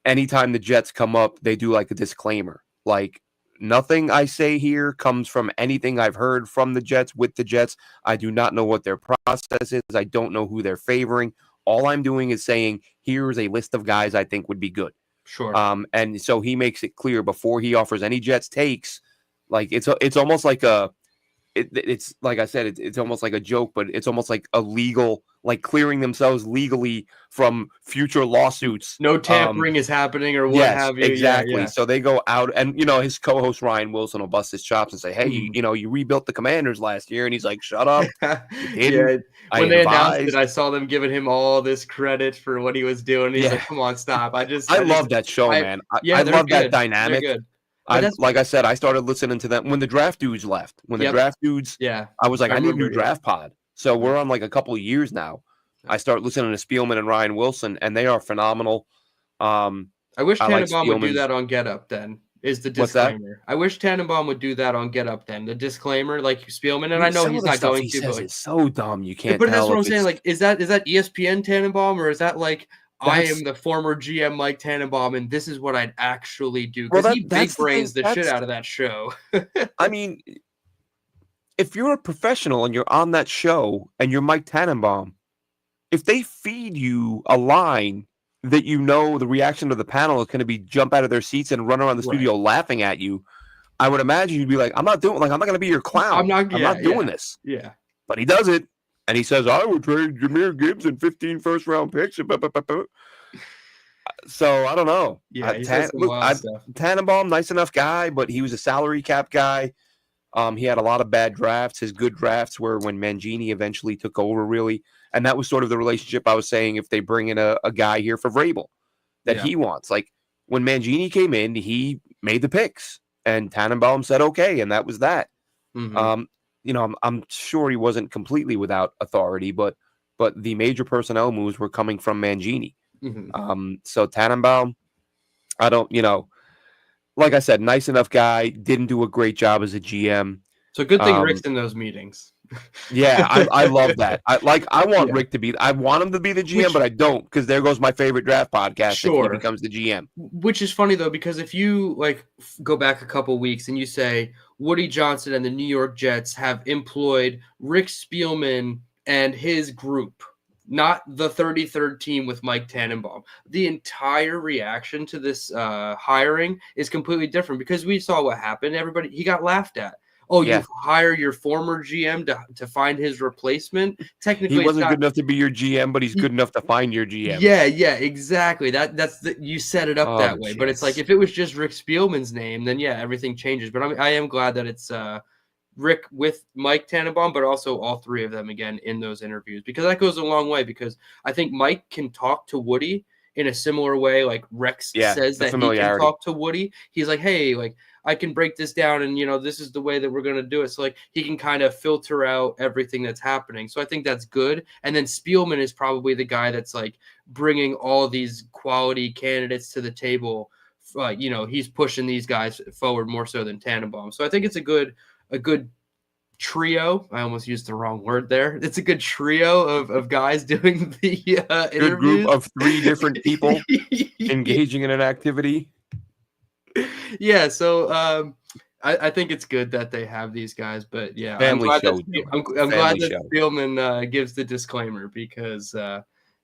Anytime the Jets come up, they do like a disclaimer. Like, nothing I say here comes from anything I've heard from the Jets with the Jets. I do not know what their process is. I don't know who they're favoring. All I'm doing is saying, here is a list of guys I think would be good. Sure. And so he makes it clear before he offers any Jets takes. Like it's almost like it's like I said, it's almost like a joke, but it's almost like a legal, like clearing themselves legally from future lawsuits. No tampering is happening or what have you. Exactly. Yeah. So they go out and, his co-host Ryan Wilson will bust his chops and say, hey, you rebuilt the Commanders last year. And he's like, shut up. When they announced it, I saw them giving him all this credit for what he was doing. He's like, come on, stop. I love that show, man. I love that dynamic. Like I said, I started listening to them when the draft dudes left. When the draft dudes, I was like, I need a new draft pod. So we're on like a couple of years now. I start listening to Spielman and Ryan Wilson, and they are phenomenal. I wish Tannenbaum would do that on Get Up then, is the disclaimer. I wish Tannenbaum would do that on Get Up then, the disclaimer, like Spielman, and I know he's not going to. But it's so dumb, you can't But tell. that's what I'm saying. Like, is that ESPN Tannenbaum, or is that like, I am the former GM Mike Tannenbaum, and this is what I'd actually do? Because he big brains the shit out of that show. I mean, if you're a professional and you're on that show and you're Mike Tannenbaum, if they feed you a line that the reaction of the panel is going to be jump out of their seats and run around the studio laughing at you, I would imagine you'd be like, I'm not going to be your clown. I'm not doing this. Yeah. But he does it. And he says, I would trade Jahmyr Gibbs and 15 first-round picks. So, I don't know. Yeah, he says some wild stuff. Tannenbaum, nice enough guy, but he was a salary cap guy. He had a lot of bad drafts. His good drafts were when Mangini eventually took over, really. And that was sort of the relationship I was saying if they bring in a guy here for Vrabel that he wants. Like, when Mangini came in, he made the picks. And Tannenbaum said, okay, and that was that. I'm sure he wasn't completely without authority, but the major personnel moves were coming from Mangini. So Tannenbaum, I don't, like I said, nice enough guy, didn't do a great job as a GM. So good thing Rick's in those meetings. Yeah, I love that. I want Rick to be. I want him to be the GM, but I don't, because there goes my favorite draft podcast. Sure, if he becomes the GM. Which is funny though, because if you go back a couple weeks and you say Woody Johnson and the New York Jets have employed Rick Spielman and his group, not the 33rd team with Mike Tannenbaum. The entire reaction to this hiring is completely different because we saw what happened. He got laughed at. Oh, Yeah. you hire your former GM to find his replacement. He Technically, it's wasn't not. good enough to be your GM, but he's good enough to find your GM. Yeah, exactly. You set it up Oh, that the way. But it's like Jets. if it was just Rick Spielman's name, then yeah, everything changes. But I am glad that it's Rick with Mike Tannenbaum, but also all three of them again in those interviews, because that goes a long way. Because I think Mike can talk to Woody in a similar way, like Rex Yeah, says the that he can familiarity. talk to Woody. He's like, hey, like I can break this down, and this is the way that we're gonna do it. So like he can kind of filter out everything that's happening. So I think that's good. And then Spielman is probably the guy that's like bringing all these quality candidates to the table. He's pushing these guys forward more so than Tannenbaum. So I think it's a good trio. I almost used the wrong word there. It's a good trio of guys doing the Good group interviews. of 3 different people engaging in an activity. Yeah, so I think it's good that they have these guys, but yeah, Family show, Joe. I'm It's a glad family that show. Spielman gives the disclaimer, because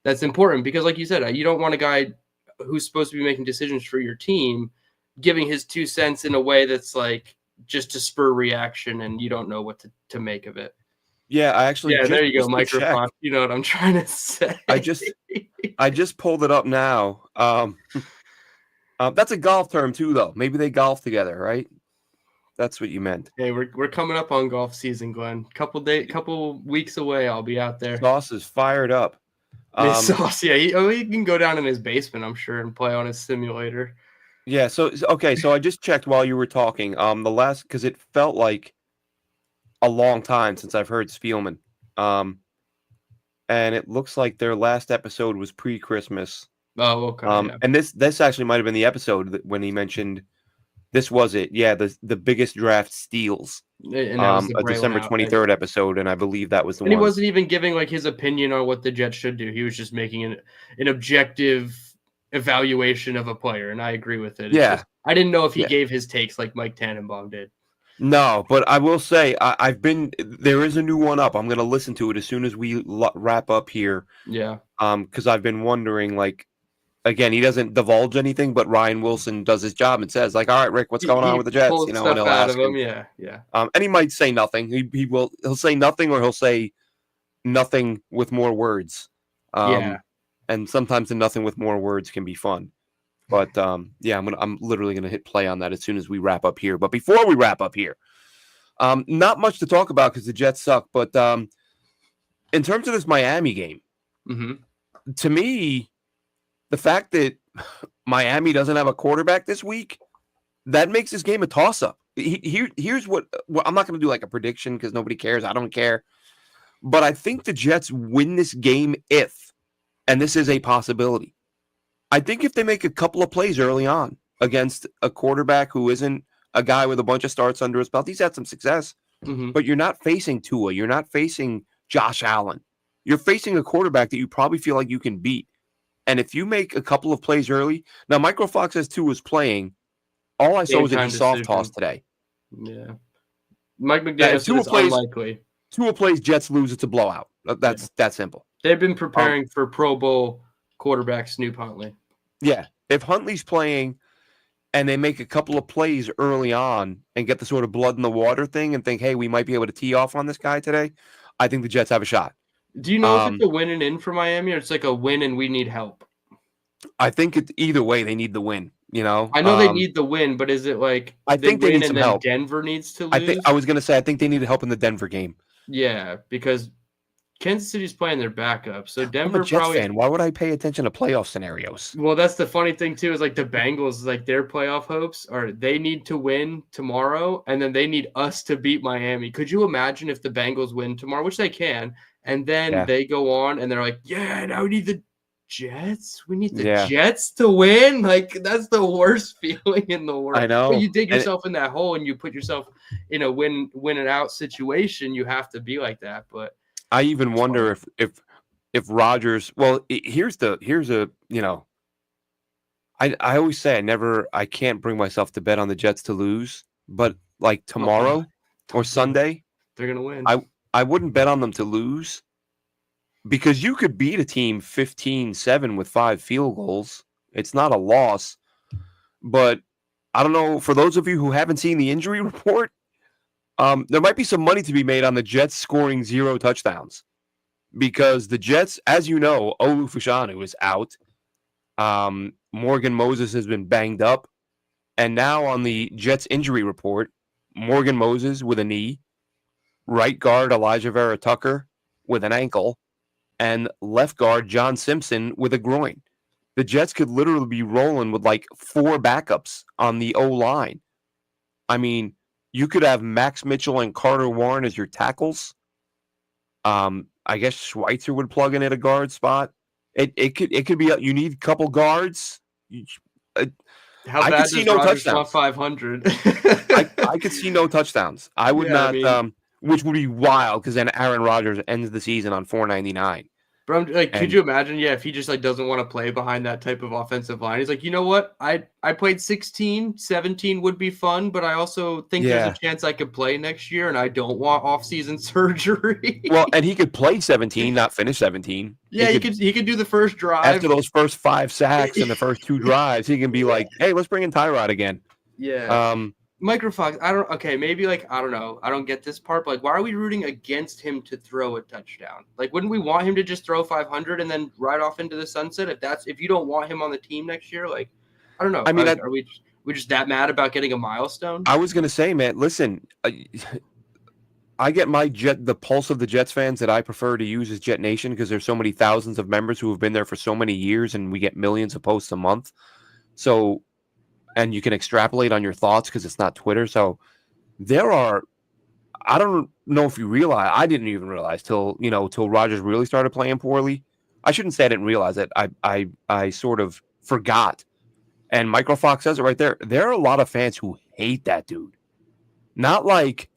that's important. Because like you said, you don't want a guy who's supposed to be making decisions for your team giving his 2 cents in a way that's like just to spur reaction, and you don't know what to make of it. Yeah, I actually Yeah, there just you go, check. Microfox. You know what I'm trying to say. I just pulled it up now. That's a golf term too, though. Maybe they golf together, right? That's what you meant. Hey, we're coming up on golf season, Glenn. Couple weeks away, I'll be out there. Sauce is fired up. Miss Sauce, yeah, he can go down in his basement, I'm sure, and play on his simulator. Yeah. So okay. So I just checked while you were talking. The last, because it felt like a long time since I've heard Spielman. And it looks like their last episode was pre-Christmas. Oh, okay. Yeah. And this actually might have been the episode when he mentioned this was it. Yeah, the biggest draft steals. And that was the A great December one out. 23rd episode, and I believe that was the And he one. wasn't even giving like his opinion on what the Jets should do. He was just making an objective evaluation of a player, and I agree with it. It's Yeah. just, I didn't know if he Yeah. gave his takes like Mike Tannenbaum did. No, but I will say there is a new one up. I'm going to listen to it as soon as we wrap up here. Yeah. Because I've been wondering, like, again, he doesn't divulge anything, but Ryan Wilson does his job and says, like, all right, Rick, what's going on with the Jets? Pulls And stuff he'll out ask of him. him. Yeah. And he might say nothing. He'll say nothing, or he'll say nothing with more words. Yeah. And sometimes the nothing with more words can be fun. But yeah, I'm literally gonna hit play on that as soon as we wrap up here. But before we wrap up here, not much to talk about because the Jets suck. But in terms of this Miami game, to me, the fact that Miami doesn't have a quarterback this week, that makes this game a toss-up. Here's what I'm not going to do like a prediction because nobody cares. I don't care. But I think the Jets win this game and this is a possibility. I think if they make a couple of plays early on against a quarterback who isn't a guy with a bunch of starts under his belt, he's had some success. But you're not facing Tua. You're not facing Josh Allen. You're facing a quarterback that you probably feel like you can beat. And if you make a couple of plays early, now Micro Fox says Tua was playing. All I saw was that he soft tossed today. Yeah. Mike McDaniel said it's unlikely. Tua plays, Jets lose, it's a blowout. That's that simple. They've been preparing for Pro Bowl quarterback Snoop Huntley. Yeah. If Huntley's playing and they make a couple of plays early on and get the sort of blood in the water thing and think, hey, we might be able to tee off on this guy today, I think the Jets have a shot. Do you know if it's a win and in for Miami, or it's like a win and we need help? I think either way, they need the win. I know they need the win, but is it like I think they need some help? Denver needs to lose. I was going to say I think they need help in the Denver game. Yeah, because Kansas City's playing their backup, so Denver I'm a Jets fan. Why would I pay attention to playoff scenarios? Well, that's the funny thing too. Is like the Bengals, like their playoff hopes are they need to win tomorrow, and then they need us to beat Miami. Could you imagine if the Bengals win tomorrow, which they can, and then they go on and they're like, yeah, now we need the Jets. We need the Jets to win. Like that's the worst feeling in the world. I know. But you dig yourself in that hole and you put yourself in a win and out situation. You have to be like that. But I even wonder if Rodgers. Well, here's a I always say I can't bring myself to bet on the Jets to lose, but like tomorrow or Sunday, they're gonna win. I wouldn't bet on them to lose. because you could beat a team 15-7 with 5 field goals. It's not a loss, but I don't know. For those of you who haven't seen the injury report, there might be some money to be made on the Jets scoring 0 touchdowns because the Jets, as you know, Olu Fashanu is out. Morgan Moses has been banged up. And now on the Jets injury report, Morgan Moses with a knee, right guard Elijah Vera Tucker with an ankle, and left guard John Simpson with a groin. The Jets could literally be rolling with like 4 backups on the O line. I mean, you could have Max Mitchell and Carter Warren as your tackles. I guess Schweitzer would plug in at a guard spot. It could be you need a couple guards. How I could bad see does no Rodgers want touchdowns. 500? I could see no touchdowns. I would Yeah, I not. mean, Which would be wild because then Aaron Rodgers ends the season on 499. but I'm like, could And you imagine? Yeah, if he just like doesn't want to play behind that type of offensive line, he's like, you know what? I played 16, 17 would be fun, but I also think there's a yeah, chance I could play next year, and I don't want off-season surgery. well, and he could play 17, not finish 17. Yeah, he could do the first drive. After those first 5 sacks and the first 2 drives, he can be like, "Hey, let's bring in Tyrod again." Yeah. Microfox, maybe like, I don't know. I don't get this part, but like, why are we rooting against him to throw a touchdown? Like, wouldn't we want him to just throw 500 and then ride off into the sunset? If you don't want him on the team next year, like, I don't know. I mean, like, are we just that mad about getting a milestone? I was gonna say, man, listen, I get the pulse of the Jets fans that I prefer to use as Jet Nation because there's so many thousands of members who have been there for so many years, and we get millions of posts a month. So, and you can extrapolate on your thoughts because it's not Twitter. So there are, I don't know if you realize, I didn't even realize till Rodgers really started playing poorly. I shouldn't say I didn't realize it. I sort of forgot. And Microfox says it right there. There are a lot of fans who hate that dude. Not like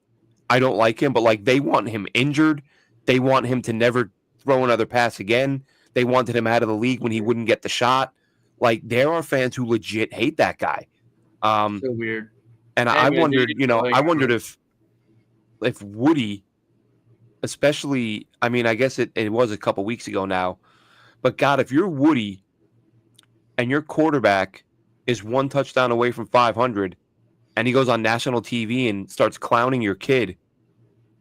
I don't like him, but like they want him injured. They want him to never throw another pass again. They wanted him out of the league when he wouldn't get the shot. Like there are fans who legit hate that guy. So weird. And Hey, I man, wondered, dude, like, I wondered if Woody, especially, I mean, I guess it was a couple weeks ago now, but God, if you're Woody and your quarterback is 1 touchdown away from 500 and he goes on national TV and starts clowning your kid,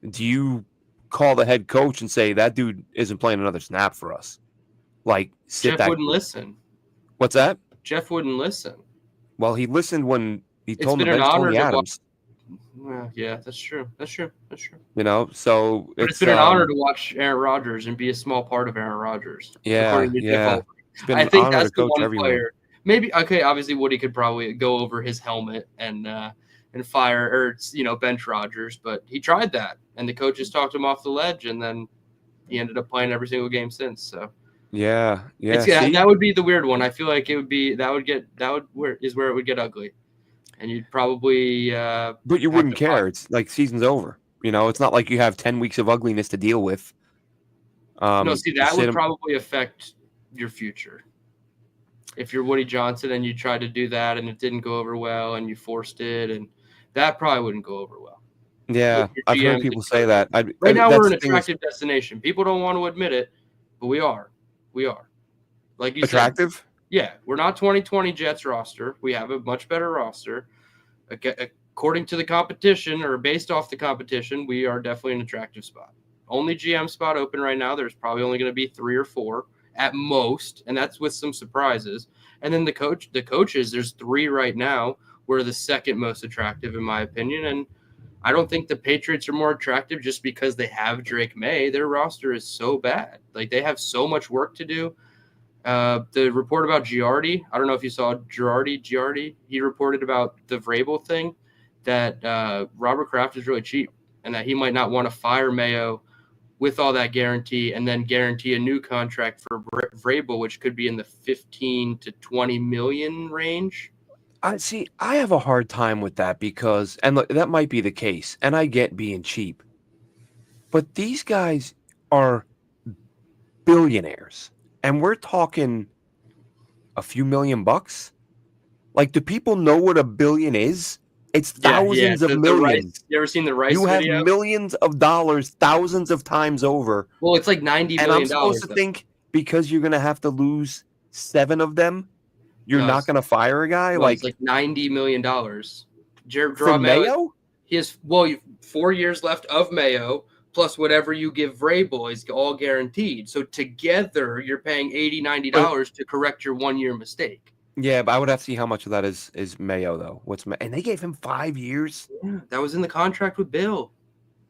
do you call the head coach and say that dude isn't playing another snap for us? Like, Jeff wouldn't listen. What's that? Jeff wouldn't listen. Well, he listened when he told him to an bench honor Tony to Adams. Well, yeah, that's true. So but it's been an honor to watch Aaron Rodgers and be a small part of Aaron Rodgers. Yeah. It's been an honor to coach everyone. Player. Maybe obviously Woody could probably go over his helmet and fire or bench Rodgers, but he tried that and the coaches talked him off the ledge, and then he ended up playing every single game since. So yeah, that would be the weird one. I feel like it would be where it would get ugly, and you'd probably. But you wouldn't care. It's like season's over. It's not like you have 10 weeks of ugliness to deal with. No, see, that would probably affect your future. If you're Woody Johnson and you tried to do that and it didn't go over well and you forced it, and that probably wouldn't go over well. Yeah, I've heard people say that. Right now we're an attractive destination. People don't want to admit it, but we are. Like you attractive? said. Yeah, we're not 2020 Jets roster. We have a much better roster. According to the competition or based off the competition, we are definitely an attractive spot. Only GM spot open right now. There's probably only going to be 3 or 4 at most, and that's with some surprises. And then the coaches, there's 3 right now. We're the second most attractive in my opinion, and I don't think the Patriots are more attractive just because they have Drake May. Their roster is so bad. Like they have so much work to do. The report about Giardi, I don't know if you saw Giardi. He reported about the Vrabel thing, that Robert Kraft is really cheap and that he might not want to fire Mayo with all that guarantee and then guarantee a new contract for Vrabel, which could be in the 15 to 20 million range. I have a hard time with that because, and look, that might be the case, and I get being cheap, but these guys are billionaires, and we're talking a few $1 million. Like, do people know what $1 billion is? It's thousands of The millions. Rice. You ever seen the Rice You have video? millions of dollars, thousands of times over. Well, it's like $90 And I'm million supposed to though. think because you're going to have to lose 7 of them, you're No, not going to fire a guy? no, it's Like like $90 million. for Mayo? He has 4 years left of Mayo, plus whatever you give Vrabel is all guaranteed. So together, you're paying $80, $90 to correct your 1-year mistake. Yeah, but I would have to see how much of that is Mayo though. And they gave him 5 years. Yeah, that was in the contract with Bill.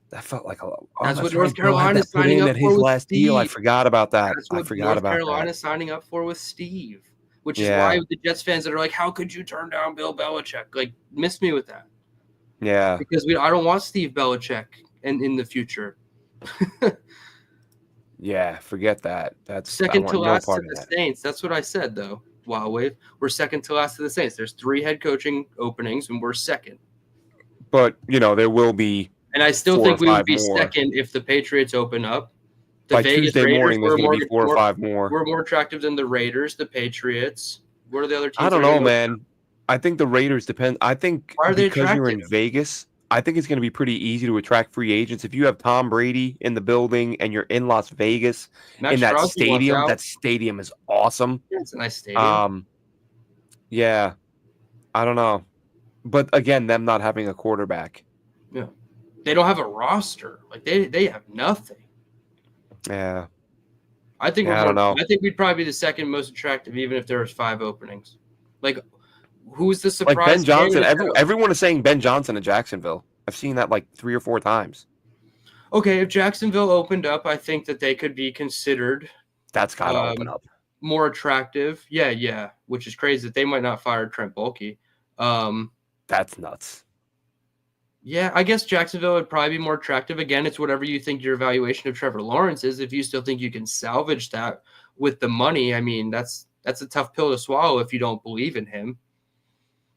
That felt like a lot. That's what Right. North Bill had Carolina that is put signing in up at for his with last deal. I Steve. forgot about that. That's I what forgot North about Carolina that. is signing up for with Steve, which is Yeah. why the Jets fans that are like, how could you turn down Bill Belichick? Like, miss me with that. Yeah. Because I don't want Steve Belichick in the future. Yeah, forget that. That's Second to no last to part of the that. Saints. That's what I said, though. Wow, Wave. We're second to last to the Saints. There's 3 head coaching openings, and we're second. But, there will be. And I still 4 think or we would 5 be more. second if the Patriots open up. The By Vegas Tuesday Raiders morning, there's were going to be 4 or 5 more. We're more attractive than the Raiders, the Patriots. What are the other teams? I don't know, man. I think the Raiders depend. I think Why are they because you're in attractive? Vegas, I think it's going to be pretty easy to attract free agents. If you have Tom Brady in the building and you're in Las Vegas Max in that Crosby wants stadium, out. that stadium is awesome. Yeah, it's a nice stadium. Yeah, I don't know. But again, them not having a quarterback. Yeah. They don't have a roster. Like they have nothing. Yeah. I think I don't know. I think we'd probably be the second most attractive, even if there was 5 openings. Like, who's the surprise? Like Ben Johnson. candidate? Everyone is saying Ben Johnson in Jacksonville. I've seen that like 3 or 4 times. Okay, if Jacksonville opened up, I think that they could be considered. That's got to open up. More attractive. Yeah. Which is crazy that they might not fire Trent Baalke. That's nuts. Yeah, I guess Jacksonville would probably be more attractive. Again, it's whatever you think your evaluation of Trevor Lawrence is. If you still think you can salvage that with the money, I mean, that's a tough pill to swallow if you don't believe in him.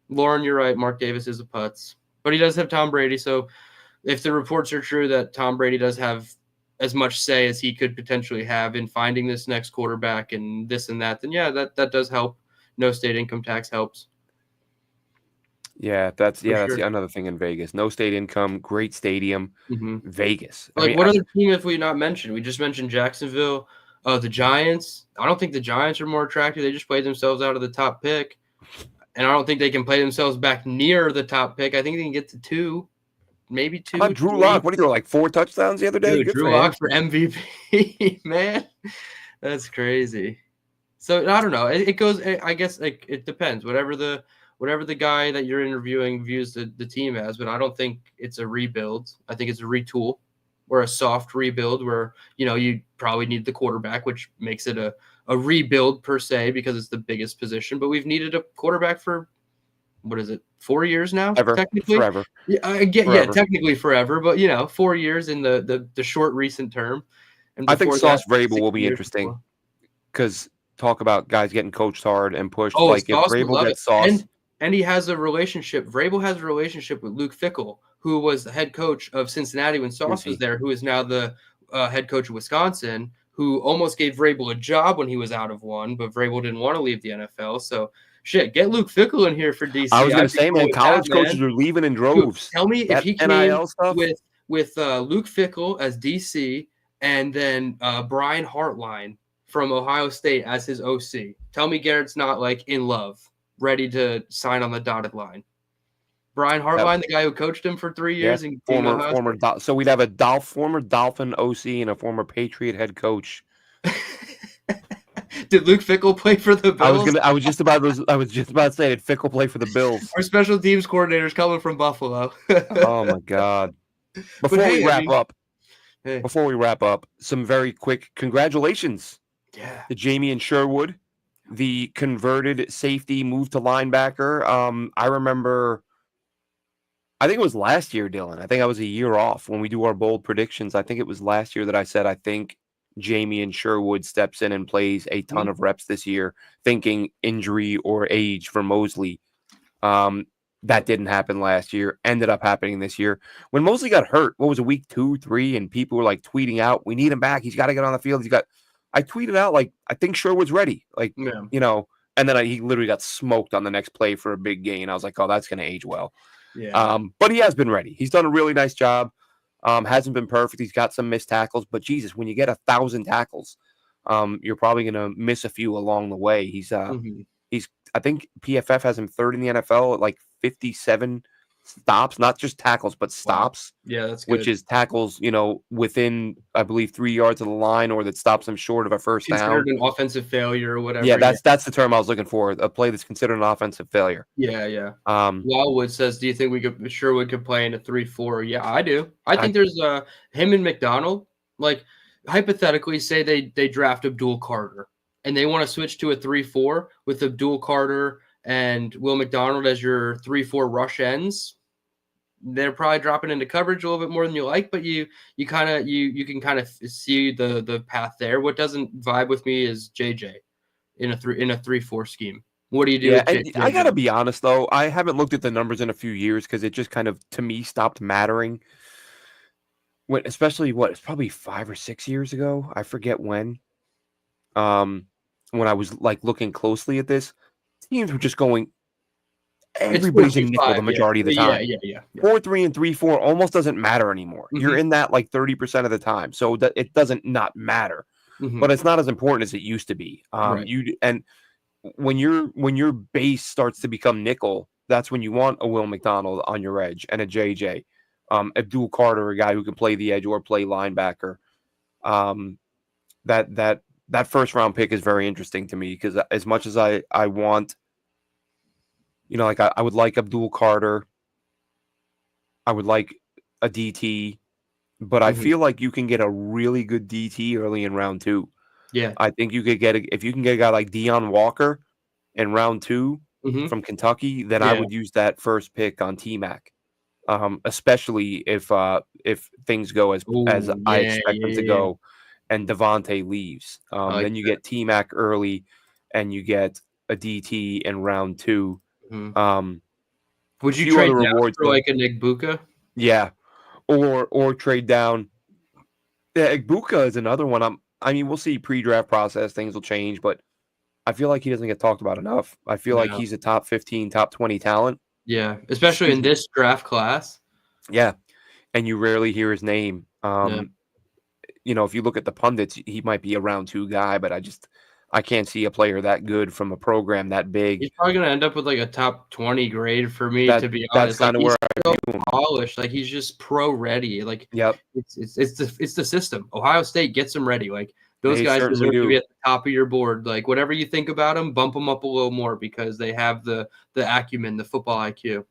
Lauren, you're right. Mark Davis is a putz. But he does have Tom Brady, so if the reports are true that Tom Brady does have as much say as he could potentially have in finding this next quarterback and this and that, then yeah, that does help. No state income tax helps. Yeah, that's another thing in Vegas. No state income, great stadium, Vegas. Like, what other team have we not mentioned? We just mentioned Jacksonville, the Giants. I don't think the Giants are more attractive. They just played themselves out of the top pick, and I don't think they can play themselves back near the top pick. I think they can get to 2, maybe 2. How about Drew Lock? What did he throw, like 4 touchdowns the other day? Dude, Drew Lock for MVP, man. That's crazy. So I don't know. It goes. I guess like it depends. Whatever the guy that you're interviewing views the team as, but I don't think it's a rebuild. I think it's a retool or a soft rebuild where, you probably need the quarterback, which makes it a rebuild per se because it's the biggest position. But we've needed a quarterback for, what is it, 4 years now? Technically? Forever. Yeah, technically forever, but 4 years in the short recent term. And I think Sauce Vrabel will be interesting because talk about guys getting coached hard and pushed. Oh, like if Vrabel gets Sauce. And he has a relationship. Vrabel has a relationship with Luke Fickell, who was the head coach of Cincinnati when Sauce was there, who is now the head coach of Wisconsin, who almost gave Vrabel a job when he was out of one, but Vrabel didn't want to leave the NFL. So, get Luke Fickell in here for DC. I was going to say, man, college coaches are leaving in droves. Dude, tell me if he came with Luke Fickell as DC and then Brian Hartline from Ohio State as his OC. Tell me Garrett's not like in love, ready to sign on the dotted line. Brian Hartline, the guy who coached him for 3 years, and former. So we'd have a former Dolphin OC and a former Patriot head coach. Did Luke Fickell play for the Bills? I was just about to say, did Fickell play for the Bills? Our special teams coordinator is coming from Buffalo. Oh my God! Before we wrap up, some very quick congratulations. Yeah. To Jamie and Sherwood, the converted safety moved to linebacker. I remember, I think it was last year, Dylan. I think I was a year off when we do our bold predictions. I think it was last year that I said I think Jamie and Sherwood steps in and plays a ton of reps this year, thinking injury or age for Mosley. That didn't happen last year. Ended up happening this year. When Mosley got hurt, what was it, week 2, 3, and people were like tweeting out, "We need him back. He's got to get on the field. I tweeted out, like, I think Sherwood's ready. Like, and then he literally got smoked on the next play for a big gain. I was like, oh, that's going to age well. Yeah. But he has been ready. He's done a really nice job. Hasn't been perfect. He's got some missed tackles, but Jesus, when you get 1,000 tackles, you're probably going to miss a few along the way. Mhm. He's I think PFF has him third in the NFL at like 57 stops, not just tackles, but Wow. stops, Yeah, that's which good. is tackles, within, I believe, 3 yards of the line or that stops them short of a first down. Considered an offensive failure or Yeah, whatever. Yeah. that's the term I was looking for. A play that's considered an offensive failure. Yeah, yeah. Um, Wildwood says, "Do you think Sherwood could play in a 3-4?" Yeah, I do. I I think there's him and McDonald. Like hypothetically, say they draft Abdul Carter and they want to switch to a 3-4 with Abdul Carter and Will McDonald as your 3-4 rush ends. They're probably dropping into coverage a little bit more than you like, but you kind of you can kind of see the path there. What doesn't vibe with me is JJ in a 3-4 scheme. What do you do yeah, with and I JJ? gotta be honest though, I haven't looked at the numbers in a few years because it just kind of to me stopped mattering. When, especially it's probably 5 or 6 years ago. I forget when. Um, when I was like looking closely at this, teams were just going. It's Everybody's in nickel 4-2-5, the yeah. majority of the Yeah, time. yeah, yeah, yeah. 4-3 and 3-4 almost doesn't matter anymore. You're Mhm, in that like 30% of the time, so that it doesn't not matter. But mhm, it's not as important as it used to be. right. And when your base starts to become nickel, that's when you want a Will McDonald on your edge and a JJ, Abdul Carter, a guy who can play the edge or play linebacker. Um, that that that first round pick is very interesting to me because as much as I want, like I would like Abdul Carter, I would like a DT, but I Mhm, feel like you can get a really good DT early in round two. yeah, I think you could if you can get a guy like Deion Walker in round two mhm, from Kentucky, then I yeah. would use that first pick on T-Mac. Especially if things go as Ooh, I yeah, expect them yeah, to yeah. go, and Devontae leaves. I like Then you that. get T-Mac early, and you get a DT in round two. Mhm. Um, Would you few trade other down rewards for, though. like, a Nick Buka? Yeah, or trade down. Yeah, Igbuka is another one. I mean, we'll see pre-draft process. Things will change, but I feel like he doesn't get talked about enough. I feel like No. he's a top 15, top 20 talent. Yeah, especially Excuse in me. this draft class. Yeah, and you rarely hear his name. Yeah. If you look at the pundits, he might be a round two guy, but I can't see a player that good from a program that big. He's probably gonna end up with, like, a top 20 grade for me, That to be that's honest. Like, kind of where he's I so view him. polished, like, he's just pro ready. Like, Yep, it's the system. Ohio State gets him ready. Like, those they guys certainly deserve to be do. at the top of your board. Like, whatever you think about them, bump them up a little more because they have the acumen, the football IQ.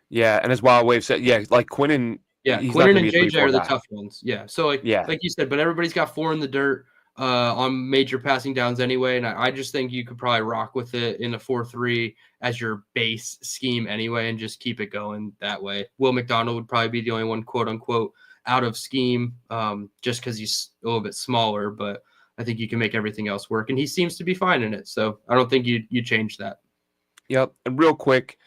Yeah, and as Wild Wave said, yeah, like Quinnen, Yeah, he's not Quinnen going to and be a three JJ four are the guy. tough ones. Yeah, so Yeah, like you said, but everybody's got four in the dirt on major passing downs anyway, and I just think you could probably rock with it in a 4-3 as your base scheme anyway, and just keep it going that way. Will McDonald would probably be the only one, quote unquote, out of scheme, just because he's a little bit smaller, but I think you can make everything else work, and he seems to be fine in it. So I don't think you change that. yep. And real quick,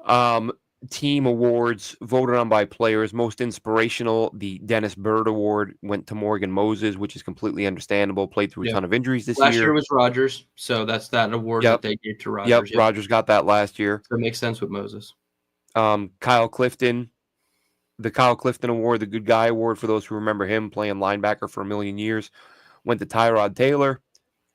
um, team awards voted on by players. Most inspirational, the Dennis Bird Award went to Morgan Moses, which is completely understandable. Played through a Yeah. ton of injuries this Last year year. was Rogers, so that's that award that Yep, they gave to yep. Rogers. Yep. Rogers got that last year. So it makes sense with Moses. Kyle Clifton, the Kyle Clifton Award, the Good Guy Award for those who remember him playing linebacker for a million years, went to Tyrod Taylor.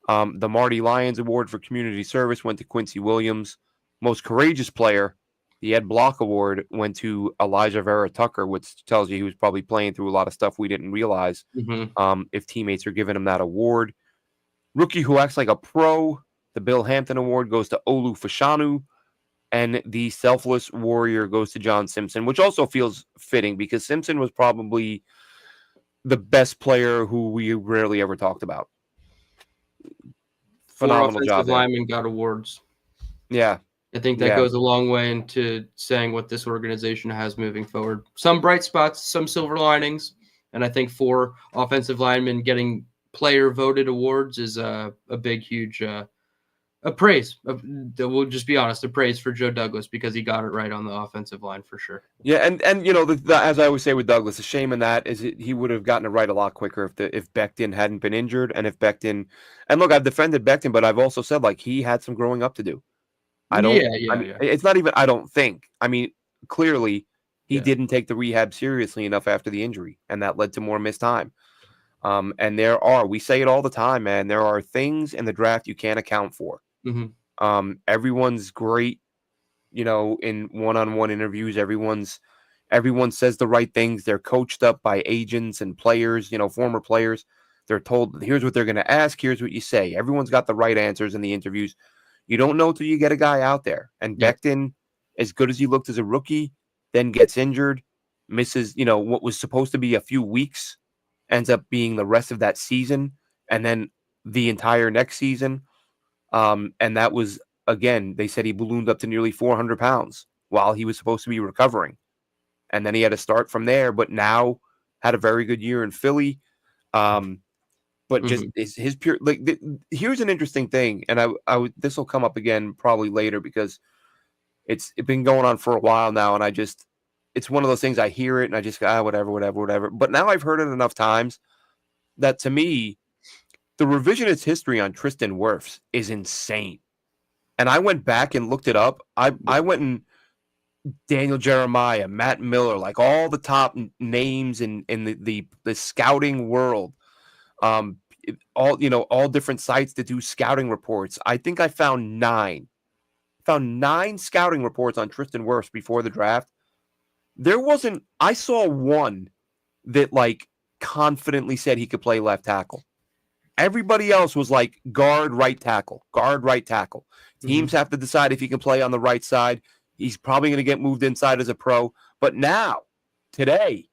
The Marty Lyons Award for Community Service went to Quincy Williams. Most Courageous Player, the Ed Block Award, went to Elijah Vera Tucker, which tells you he was probably playing through a lot of stuff we didn't realize Mhm. if teammates are giving him that award. Rookie Who Acts Like a Pro, the Bill Hampton Award goes to Olu Fashanu. And the Selfless Warrior goes to John Simpson, which also feels fitting because Simpson was probably the best player who we rarely ever talked about. 4 Phenomenal offensive job there. linemen got awards. Yeah. I think that Yeah. goes a long way into saying what this organization has moving forward. Some bright spots, some silver linings, and I think 4 offensive linemen getting player voted awards is a big, huge a praise. We'll just be honest, a praise for Joe Douglas because he got it right on the offensive line for sure. Yeah, and as I always say with Douglas, the shame in that is he would have gotten it right a lot quicker if Becton hadn't been injured and if Becton and look, I've defended Becton, but I've also said like he had some growing up to do. Yeah, I yeah, mean yeah. it's not even I don't think. I mean, clearly he Yeah. didn't take the rehab seriously enough after the injury, and that led to more missed time. And we say it all the time, man, there are things in the draft you can't account for. Mm-hmm. Everyone's great, in one-on-one interviews. Everyone says the right things. They're coached up by agents and players, former players. They're told, here's what they're going to ask, here's what you say. Everyone's got the right answers in the interviews. You don't know till you get a guy out there. And Yeah. Becton, as good as he looked as a rookie, then gets injured, misses, what was supposed to be a few weeks, ends up being the rest of that season, and then the entire next season. And that was, again, they said he ballooned up to nearly 400 pounds while he was supposed to be recovering. And then he had to start from there, but now had a very good year in Philly. But just Mm-hmm. his pure, here's an interesting thing. And this will come up again probably later because it's been going on for a while now. And it's one of those things I hear it and I just go, whatever. But now I've heard it enough times that to me, the revisionist history on Tristan Wirfs is insane. And I went back and looked it up. I went and Daniel Jeremiah, Matt Miller, like all the top names in the scouting world. All different sites that do scouting reports. I think I found nine scouting reports on Tristan Wirfs before the draft. I saw one that confidently said he could play left tackle. Everybody else was like guard, right tackle. Teams have to decide if he can play on the right side. He's probably going to get moved inside as a pro. But now, today,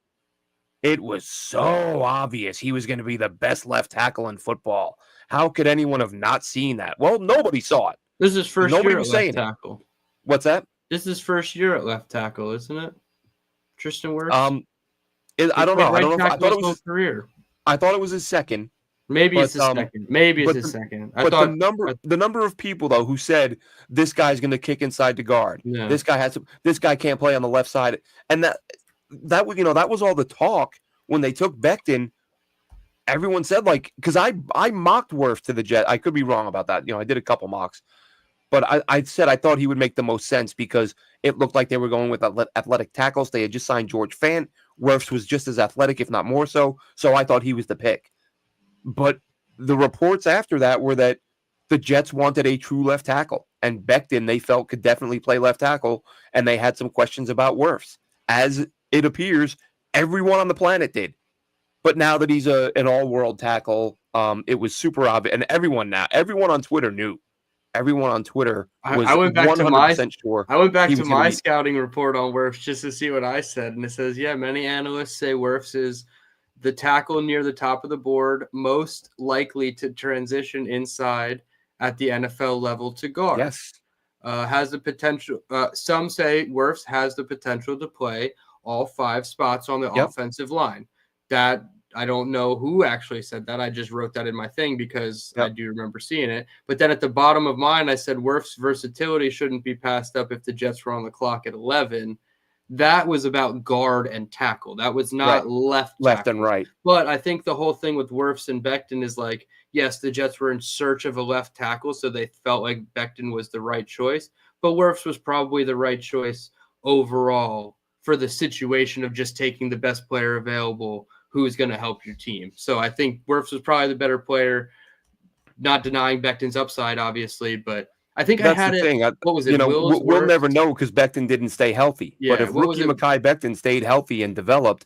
it was so obvious he was going to be the best left tackle in football. How could anyone have not seen that? Well, nobody saw it. This is his first Nobody year was at left saying tackle. it. What's that? This is his first year at left tackle, isn't it? Tristan Wirfs? I don't know. I don't know. I thought it was his career. I thought it was his second. Maybe it's his second. Maybe it's his second. The number of people though who said this guy's going to kick inside the guard. Yeah. This guy can't play on the left side, and that was all the talk when they took Becton. Everyone said because I mocked Wirfs to the Jet. I could be wrong about that. I did a couple mocks, but I said I thought he would make the most sense because it looked like they were going with athletic tackles. They had just signed George Fant. Wirfs was just as athletic, if not more so. So I thought he was the pick. But the reports after that were that the Jets wanted a true left tackle, and Becton they felt could definitely play left tackle, and they had some questions about Wirfs. As it appears, everyone on the planet did. But now that he's an all-world tackle, it was super obvious, and everyone on Twitter knew. Everyone on Twitter was 100% sure. I went back to my scouting report on Wirfs just to see what I said, and it says, many analysts say Wirfs is the tackle near the top of the board, most likely to transition inside at the NFL level to guard. Yes. Has the potential. Some say Wirfs has the potential to play all 5 spots on the offensive line. That I don't know who actually said that. I just wrote that in my thing because I do remember seeing it. But then at the bottom of mine, I said Wirfs' versatility shouldn't be passed up if the Jets were on the clock at 11. That was about guard and tackle. That was not left and right. But I think the whole thing with Wirfs and Becton is yes, the Jets were in search of a left tackle, so they felt like Becton was the right choice. But Wirfs was probably the right choice overall for the situation of just taking the best player available who is going to help your team. So I think Wirfs was probably the better player, not denying Becton's upside, obviously, but I think that's I had the thing. What was it? We'll never know because Becton didn't stay healthy. Yeah, but if rookie Mekhi Becton stayed healthy and developed,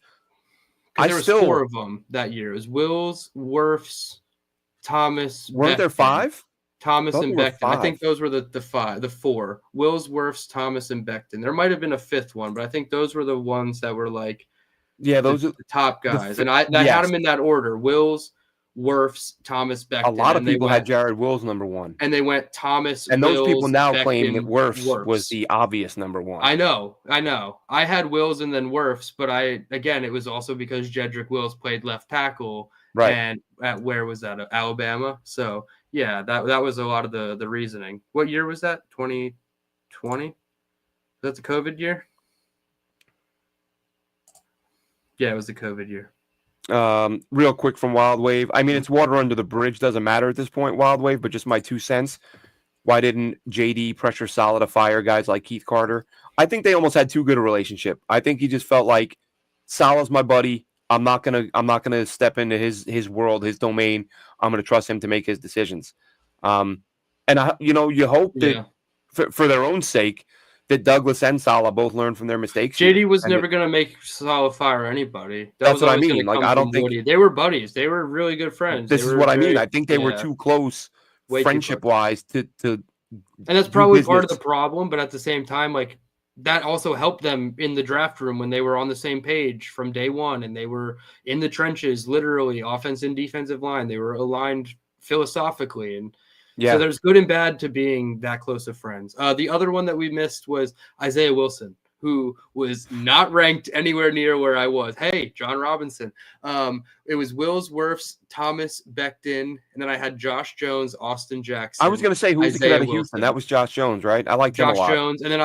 there was 4 of them that year. It was Wills, Wirfs, Thomas. Weren't there 5? Thomas and Becton. I think those were the 4. Wills, Wirfs, Thomas, and Becton. There might have been a 5th one, but I think those were the ones that were those are the top guys. And I had them in that order. Wills, Wirfs, Thomas, Becton. A lot of people had Jared Wills number 1. And they went Thomas, and Wills, those people now Becton, claim that Wirfs was the obvious number 1. I know. I had Wills and then Wirfs, but it was also because Jedrick Wills played left tackle. Right. And where was that? Alabama. So yeah, that was a lot of the reasoning. What year was that? 2020? Was that the COVID year? Yeah, it was the COVID year. Real quick from Wild Wave. I mean, it's water under the bridge. Doesn't matter at this point, Wild Wave, but just my 2 cents. Why didn't JD pressure Saleh to fire guys like Keith Carter? I think they almost had too good a relationship. I think he just felt like Saleh's my buddy. I'm not gonna step into his world, his domain. I'm gonna trust him to make his decisions. And you hope that Yeah. for their own sake that Douglas and Saleh both learn from their mistakes. JD here. was And never gonna make Saleh fire anybody. That that's was what I always gonna mean. Like come I from don't think Woody. They were buddies. They were really good friends. this They is were what I mean. very, I think they were too close way too close. friendship wise to And that's do probably part of business. the problem, but at the same time, like that also helped them in the draft room when they were on the same page from day one and they were in the trenches, literally offense and defensive line. They were aligned philosophically. And so there's good and bad to being that close of friends. The other one that we missed was Isaiah Wilson, who was not ranked anywhere near where I was. Hey, John Robinson. It was Wills, Wirfs, Thomas, Becton, and then I had Josh Jones, Austin Jackson. I was going to say, who's the kid out of Houston? That was Josh Jones, right? I liked him a lot. Josh Jones, and then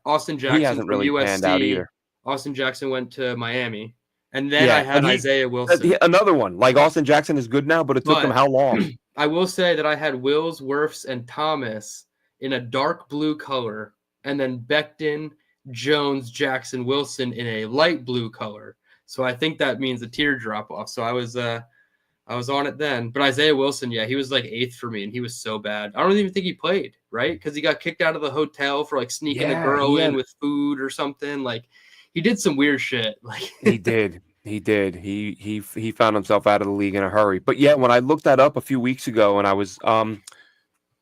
Austin Jackson he hasn't from really USC. panned out either. Austin Jackson went to Miami. And then I had Isaiah Wilson. Another one. Like Austin Jackson is good now, but it took him how long? I will say that I had Wills, Wirfs, and Thomas in a dark blue color, and then Becton, Jones, Jackson, Wilson in a light blue color. So I think that means a teardrop off. So I was on it then. But Isaiah Wilson, he was like 8th for me, and he was so bad. I don't even think he played, right? Because he got kicked out of the hotel for like sneaking a girl in with food or something. Like he did some weird shit. Like he did. He found himself out of the league in a hurry. But yeah, when I looked that up a few weeks ago, and I was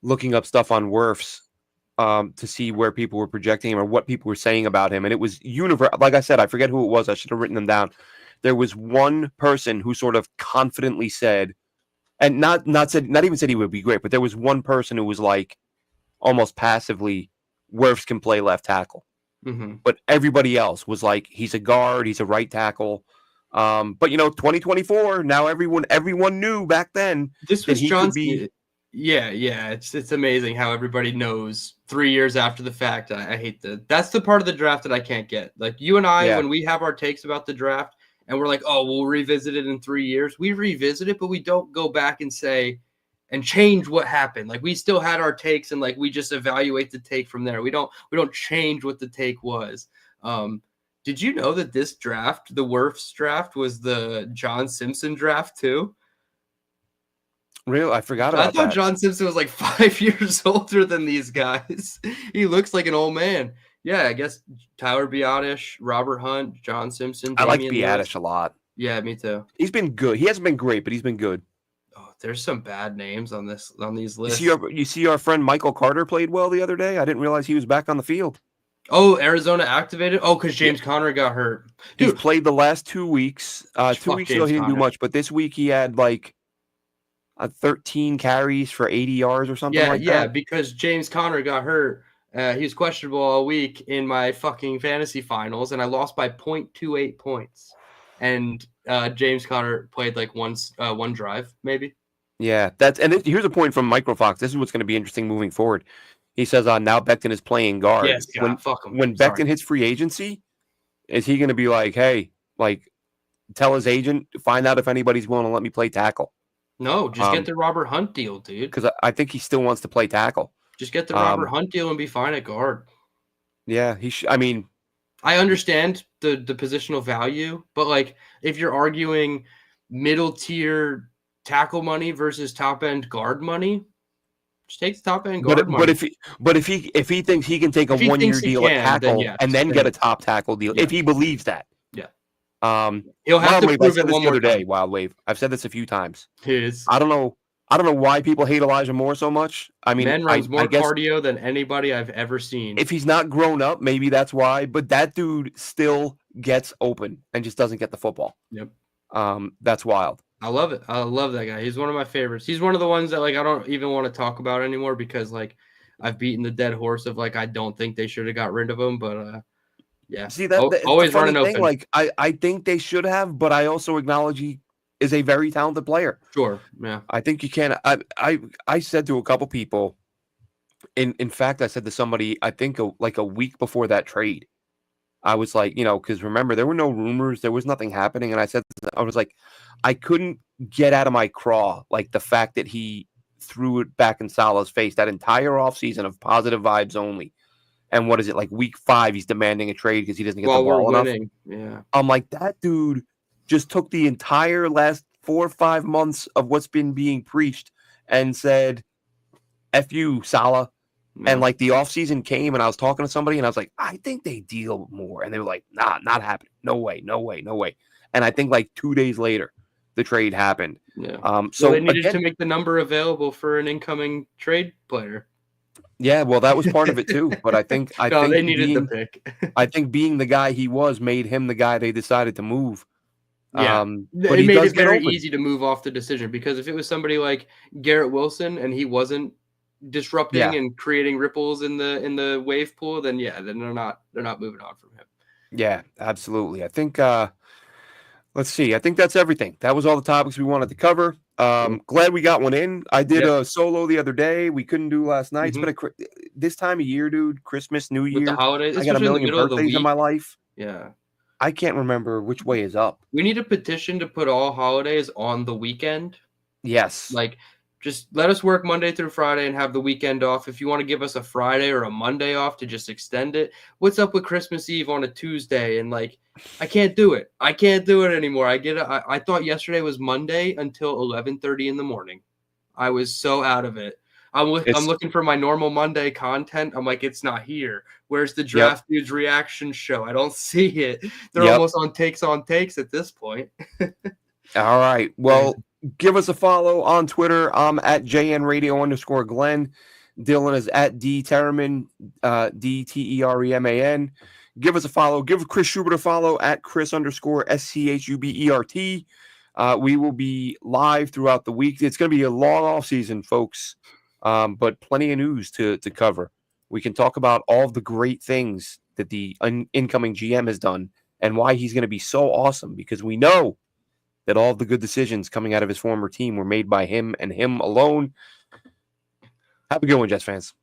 looking up stuff on Wirfs to see where people were projecting him or what people were saying about him, and it was universal. Like I said, I forget who it was. I should have written them down. There was one person who sort of confidently said, and not even said he would be great, but there was one person who was like almost passively, Wirfs can play left tackle. Mm-hmm. But everybody else was like, he's a guard, he's a right tackle. But 2024, now everyone knew back then. This was Johnson. Yeah. It's amazing how everybody knows 3 years after the fact. I hate that's the part of the draft that I can't get. Like you and I, when we have our takes about the draft and we're like, oh, we'll revisit it in 3 years. We revisit it, but we don't go back and say and change what happened. Like we still had our takes and like we just evaluate the take from there. We don't change what the take was. Did you know that this draft, the Wirfs draft, was the John Simpson draft too? Really? I forgot about that. I thought John Simpson was like 5 years older than these guys. He looks like an old man. Yeah, I guess Tyler Biadasz, Robert Hunt, John Simpson. I like Biadasz a lot. Yeah, me too. He's been good. He hasn't been great, but he's been good. Oh, there's some bad names on these lists. You see our friend Michael Carter played well the other day? I didn't realize he was back on the field. Oh, Arizona activated? Oh, because James Conner got hurt. Dude, he's played the last 2 weeks. 2 weeks ago, he didn't do much, but this week he had like 13 carries for 80 yards or something like that. Yeah, because James Conner got hurt. He was questionable all week in my fucking fantasy finals, and I lost by 0.28 points. And James Conner played like one drive, maybe. Yeah, here's a point from Microfox. This is what's going to be interesting moving forward. He says, now Becton is playing guard. Yes, God, fuck him. When Becton hits free agency, is he going to be like, hey, like, tell his agent, find out if anybody's willing to let me play tackle? No, just get the Robert Hunt deal, dude. Because I think he still wants to play tackle. Just get the Robert Hunt deal and be fine at guard. Yeah, I understand the positional value, but like if you're arguing middle tier tackle money versus top end guard money, just take the top end guard money. But if he thinks he can take a 1 year deal at tackle and then get a top tackle deal, if he believes that, he'll have to prove it one more day. Wild Wave. I've said this a few times. I don't know why people hate Elijah Moore so much. I mean, man runs more cardio than anybody I've ever seen. If he's not grown up, maybe that's why. But that dude still gets open and just doesn't get the football. Yep. That's wild. I love it. I love that guy. He's one of my favorites. He's one of the ones that like I don't even want to talk about anymore because like I've beaten the dead horse of like I don't think they should have got rid of him, but yeah. See that always running open. Like I think they should have, but I also acknowledge he is a very talented player. Sure. Yeah. I think you can. I said to a couple people, in fact, I said to somebody, I think like a week before that trade, I was like, because remember, there were no rumors, there was nothing happening. And I was like, I couldn't get out of my craw, like the fact that he threw it back in Salah's face that entire offseason of positive vibes only. And what is it, like week 5, he's demanding a trade because he doesn't get the While we're ball enough. winning, yeah. I'm like, that dude just took the entire last 4 or 5 months of what's been being preached and said, F you, Salah. No. And like the offseason came and I was talking to somebody and I was like, I think they deal more. And they were like, nah, not happening. No way, no way, no way. And I think like 2 days later, the trade happened. Yeah. So they needed again, to make the number available for an incoming trade player. yeah, well, that was part of it too. But I think they needed the pick. I think being the guy he was made him the guy they decided to move. Yeah, but it he made does it get very open. easy to move off the decision, because if it was somebody like Garrett Wilson and he wasn't disrupting and creating ripples in the wave pool, then then they're not moving on from him. Yeah, absolutely. I think let's see. I think that's everything. That was all the topics we wanted to cover. Glad we got one in. I did a solo the other day. We couldn't do last night. It's been this time of year, dude. Christmas, New Year. With the holidays, I got a million in the middle birthdays in my life. Yeah. I can't remember which way is up. We need a petition to put all holidays on the weekend. Yes. Like, just let us work Monday through Friday and have the weekend off. If you want to give us a Friday or a Monday off to just extend it. What's up with Christmas Eve on a Tuesday? And like, I can't do it. I can't do it anymore. I get it. I thought yesterday was Monday until 11:30 in the morning. I was so out of it. I'm looking for my normal Monday content. I'm like, it's not here. Where's the Draft Dudes reaction show? I don't see it. They're almost on takes at this point. All right. Well, give us a follow on Twitter. I'm at JNRadio_Glenn. Dylan is at D Terreman, DTEREMAN. Give us a follow. Give Chris Schubert a follow at Chris_SCHUBERT. We will be live throughout the week. It's going to be a long off season, folks, but plenty of news to cover. We can talk about all of the great things that the incoming GM has done and why he's going to be so awesome, because we know that all of the good decisions coming out of his former team were made by him and him alone. Have a good one, Jets fans.